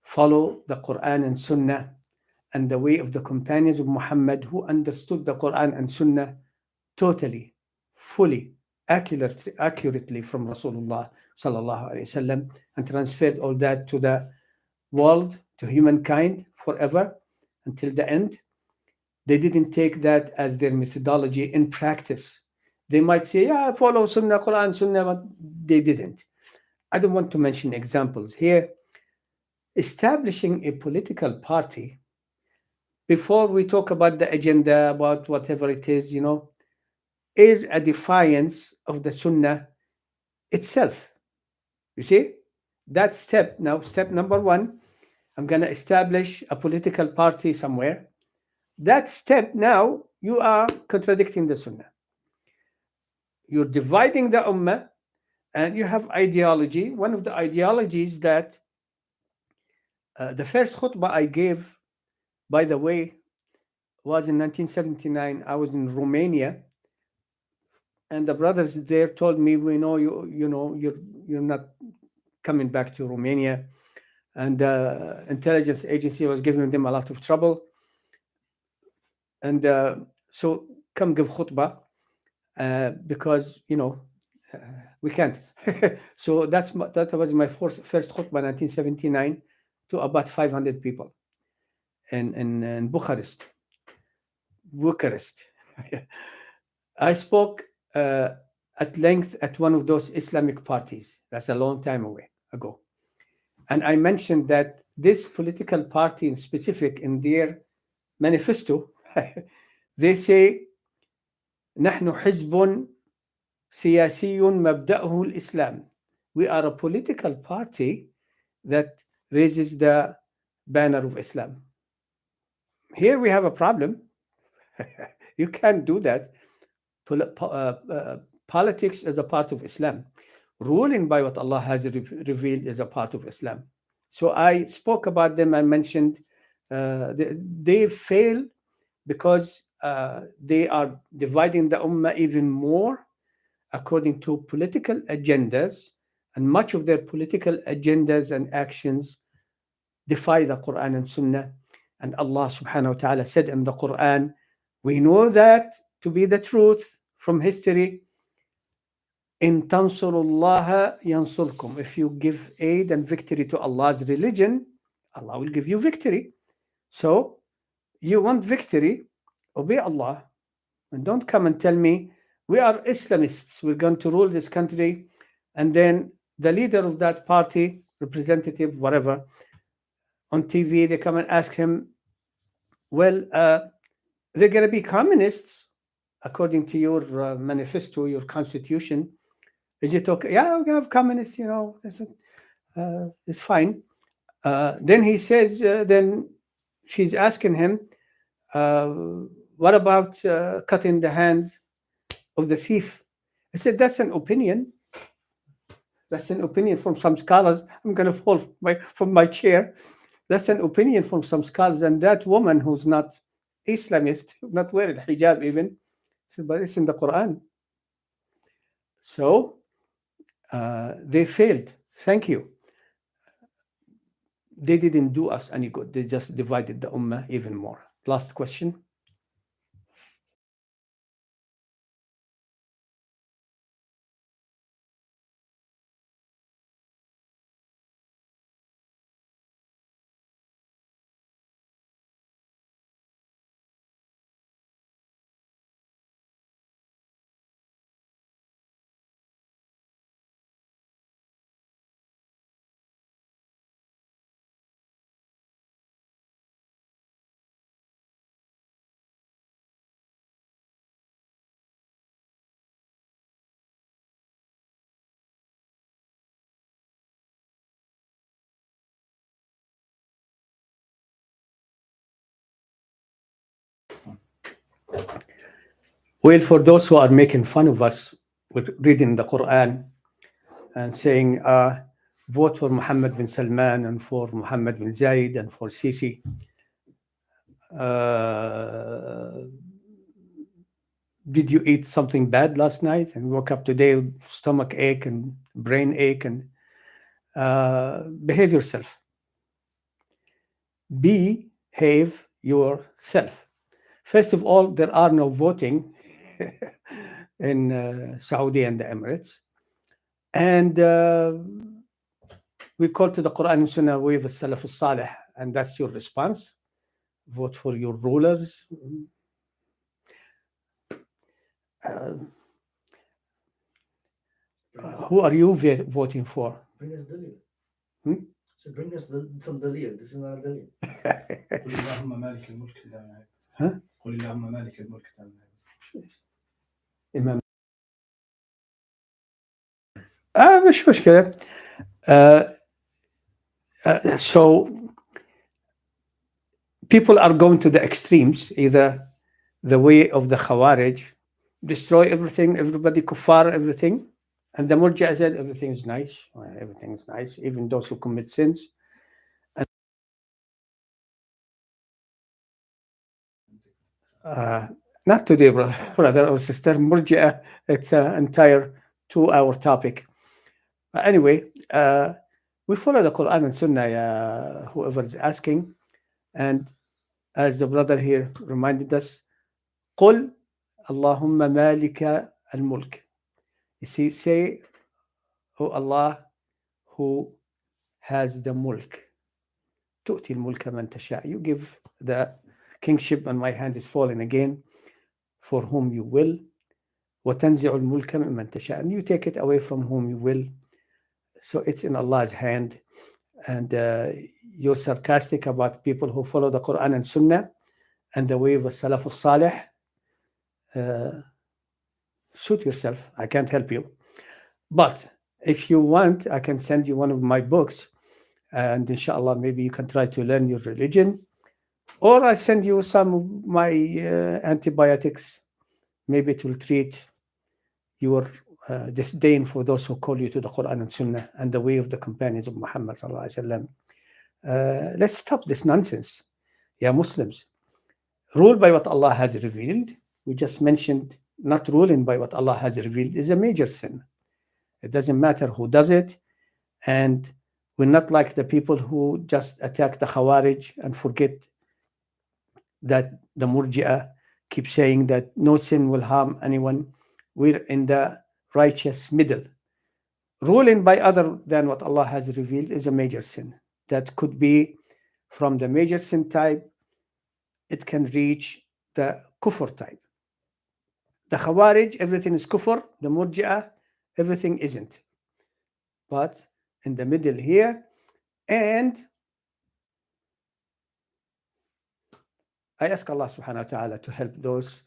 follow the Quran and Sunnah and the way of the companions of Muhammad, who understood the Quran and Sunnah totally, fully, accurately from Rasulullah sallallahu alaihi wasallam, and transferred all that to the world, to humankind forever until the end. They didn't take that as their methodology in practice. They might say, yeah, follow Sunnah, Quran, Sunnah, but they didn't. I don't want to mention examples here. Establishing a political party, before we talk about the agenda, about whatever it is, is a defiance of the Sunnah itself. You see? That step, now, step number one, I'm going to establish a political party somewhere. That step now, you are contradicting the Sunnah. You're dividing the Ummah, and you have ideology. One of the ideologies that the first khutbah I gave, by the way, was in 1979. I was in Romania, and the brothers there told me, "We know you're not coming back to Romania," and the intelligence agency was giving them a lot of trouble. And so come give khutbah because we can't. So that was my first khutbah, 1979, to about 500 people in Bucharest. I spoke at length at one of those Islamic parties. That's a long time ago. And I mentioned that this political party in specific, in their manifesto, they say, نحن حزب سياسي مبدأه الإسلام. We are a political party that raises the banner of Islam. Here we have a problem. You can't do that. Politics is a part of Islam. Ruling by what Allah has revealed is a part of Islam. So I spoke about them. I mentioned they fail because they are dividing the Ummah even more according to political agendas, and much of their political agendas and actions defy the Quran and Sunnah. And Allah subhanahu wa ta'ala said in the Quran, we know that to be the truth from history, in tansurullah yansurkum. If you give aid and victory to Allah's religion, Allah will give you victory. So you want victory, obey Allah. And don't come and tell me, we are Islamists, we're going to rule this country. And then the leader of that party, representative, whatever, on TV, they come and ask him, well, they're going to be communists, according to your manifesto, your constitution. Is it okay? Yeah, we have communists, it's fine. Then he says, then she's asking him, what about cutting the hand of the thief? I said, that's an opinion. That's an opinion from some scholars. I'm going to fall from my chair. That's an opinion from some scholars. And that woman who's not Islamist, not wearing hijab even, said, but it's in the Quran. So they failed. Thank you. They didn't do us any good. They just divided the Ummah even more. Last question. Well, for those who are making fun of us with reading the Quran and saying, vote for Mohammed bin Salman and for Mohammed bin Zayed and for Sisi, did you eat something bad last night and woke up today with stomach ache and brain ache? And behave yourself. Behave yourself. First of all, there are no voting in Saudi and the Emirates. And we call to the Quran and Sunnah with the Salaf al-Salih, and that's your response. Vote for your rulers. Who are you voting for? Bring us dalil. So bring us some dalil. This is not a dalil. قل اللهم مالك الملك لا نهاية. ها؟ قل اللهم مالك الملك لا نهاية. إمام مش مشكلة. So people are going to the extremes, either the way of the Khawarij, destroy everything, everybody kuffar, everything. And the Murji'a said everything is nice, even those who commit sins. Not today, brother or sister. Murji'a, it's an entire 2-hour topic. Anyway, we follow the Quran and Sunnah, whoever is asking. And as the brother here reminded us, قل اللهم مالك الملك. You see, say, oh Allah, who has the mulk. تؤتي الملك من تشاء. You give the kingship, and my hand is falling again, for whom you will. وتنزع الملك ممن تشاء. And you take it away from whom you will. So it's in Allah's hand. And you're sarcastic about people who follow the Quran and Sunnah and the way of Salaf al-Salih. Suit yourself. I can't help you. But if you want, I can send you one of my books, and inshallah, maybe you can try to learn your religion. Or I send you some of my antibiotics. Maybe it will treat your disdain for those who call you to the Quran and Sunnah and the way of the companions of Muhammad sallallahu alaihi wasallam. Let's stop this nonsense. Yeah, Muslims, rule by what Allah has revealed. We just mentioned not ruling by what Allah has revealed is a major sin. It doesn't matter who does it. And we're not like the people who just attack the Khawarij and forget that the Murji'a keep saying that no sin will harm anyone. We're in the righteous middle. Ruling by other than what Allah has revealed is a major sin. That could be from the major sin type. It can reach the kufr type. The Khawarij, everything is kufr. The Murji'a, everything isn't. But in the middle here, and I ask Allah subhanahu wa ta'ala to help those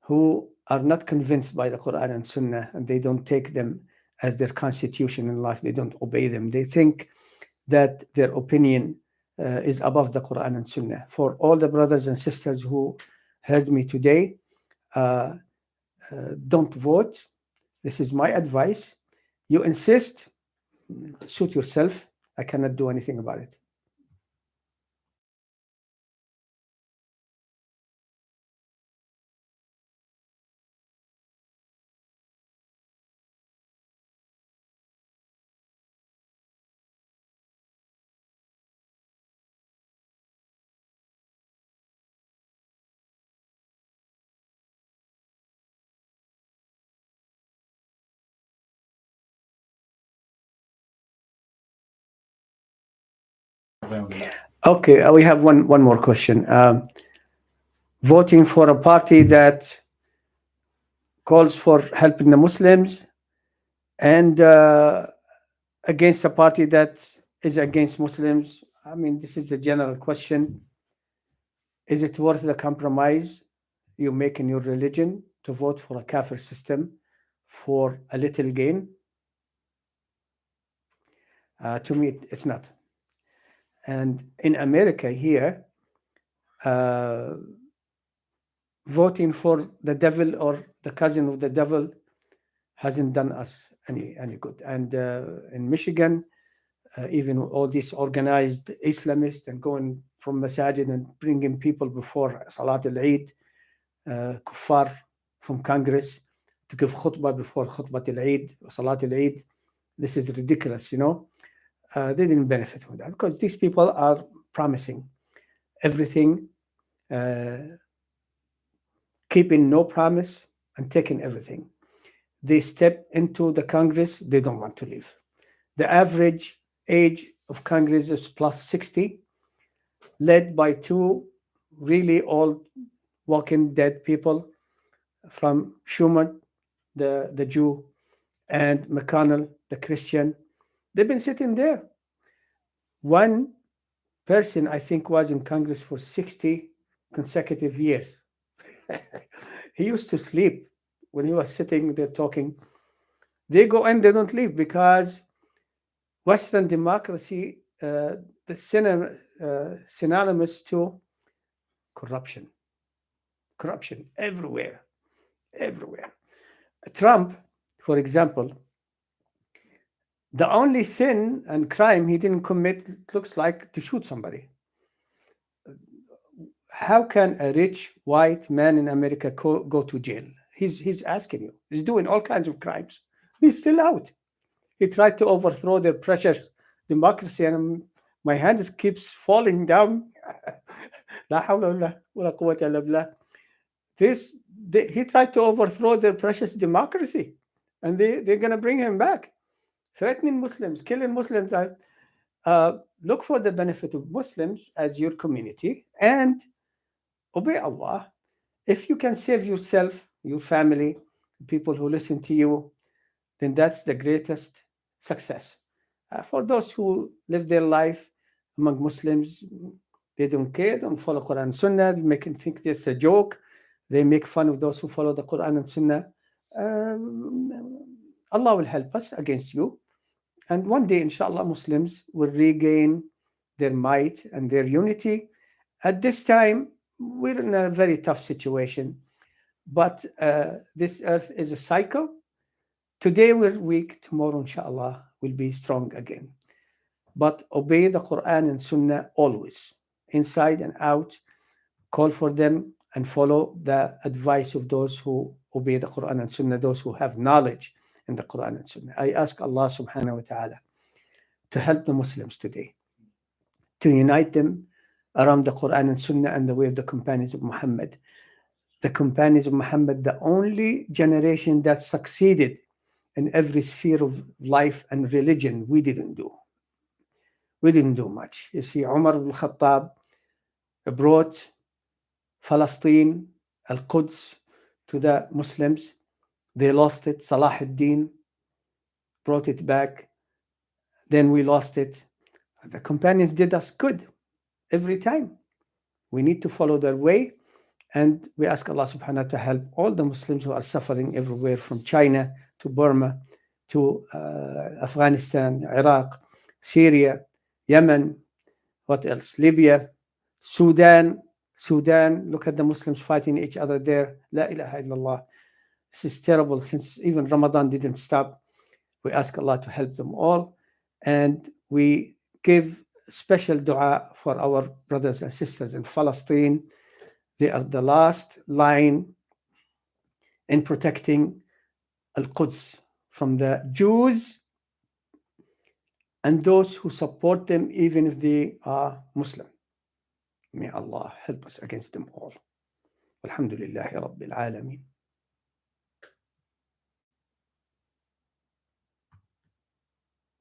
who are not convinced by the Quran and Sunnah, and they don't take them as their constitution in life. They don't obey them. They think that their opinion is above the Quran and Sunnah. For all the brothers and sisters who heard me today, don't vote. This is my advice. You insist, suit yourself. I cannot do anything about it. Okay, we have one more question. Voting for a party that calls for helping the Muslims and against a party that is against Muslims. I mean, this is a general question. Is it worth the compromise you make in your religion to vote for a kafir system for a little gain? To me, it's not. And in America here, voting for the devil or the cousin of the devil hasn't done us any good. And in Michigan, even all these organized Islamists and going from masajid and bringing people before Salat al-Eid, kuffar from Congress to give khutbah before khutbah al-Eid, Salat al-Eid. This is ridiculous, you know. They didn't benefit from that because these people are promising everything, keeping no promise and taking everything. They step into the Congress, they don't want to leave. The average age of Congress is plus 60, led by two really old walking dead people from Schumer, the Jew, and McConnell, the Christian. They've been sitting there. One person, I think, was in Congress for 60 consecutive years. He used to sleep when he was sitting there talking. They go and they don't leave because Western democracy, the synonymous to corruption everywhere. Trump, for example, the only sin and crime he didn't commit looks like to shoot somebody. How can a rich white man in America go to jail? He's asking you. He's doing all kinds of crimes. He's still out. He tried to overthrow their precious democracy, and my hand keeps falling down. La hawla wala quwwata illa billah. He tried to overthrow their precious democracy, and they're going to bring him back, threatening Muslims, killing Muslims. Look for the benefit of Muslims as your community and obey Allah. If you can save yourself, your family, people who listen to you, then that's the greatest success. For those who live their life among Muslims, they don't care, don't follow Quran and Sunnah, they make them think it's a joke. They make fun of those who follow the Quran and Sunnah. Allah will help us against you. And one day, inshallah, Muslims will regain their might and their unity. At this time, we're in a very tough situation. But this earth is a cycle. Today we're weak, tomorrow, inshallah, we'll be strong again. But obey the Quran and Sunnah always, inside and out. Call for them and follow the advice of those who obey the Quran and Sunnah, those who have knowledge in the Quran and Sunnah. I ask Allah subhanahu wa ta'ala to help the Muslims today, to unite them around the Quran and Sunnah and the way of the companions of Muhammad. The companions of Muhammad, the only generation that succeeded in every sphere of life and religion. We didn't do much. You see, Umar ibn Khattab brought Palestine, Al-Quds to the Muslims. They lost it. Salah ad-Din brought it back. Then we lost it. The companions did us good every time. We need to follow their way. And we ask Allah subhanahu wa ta'ala to help all the Muslims who are suffering everywhere, from China to Burma to Afghanistan, Iraq, Syria, Yemen, what else? Libya, Sudan. Look at the Muslims fighting each other there. La ilaha illallah. This is terrible. Since even Ramadan didn't stop, we ask Allah to help them all. And we give special dua for our brothers and sisters in Palestine. They are the last line in protecting Al-Quds from the Jews and those who support them, even if they are Muslim. May Allah help us against them all. Alhamdulillahi Rabbil Alameen.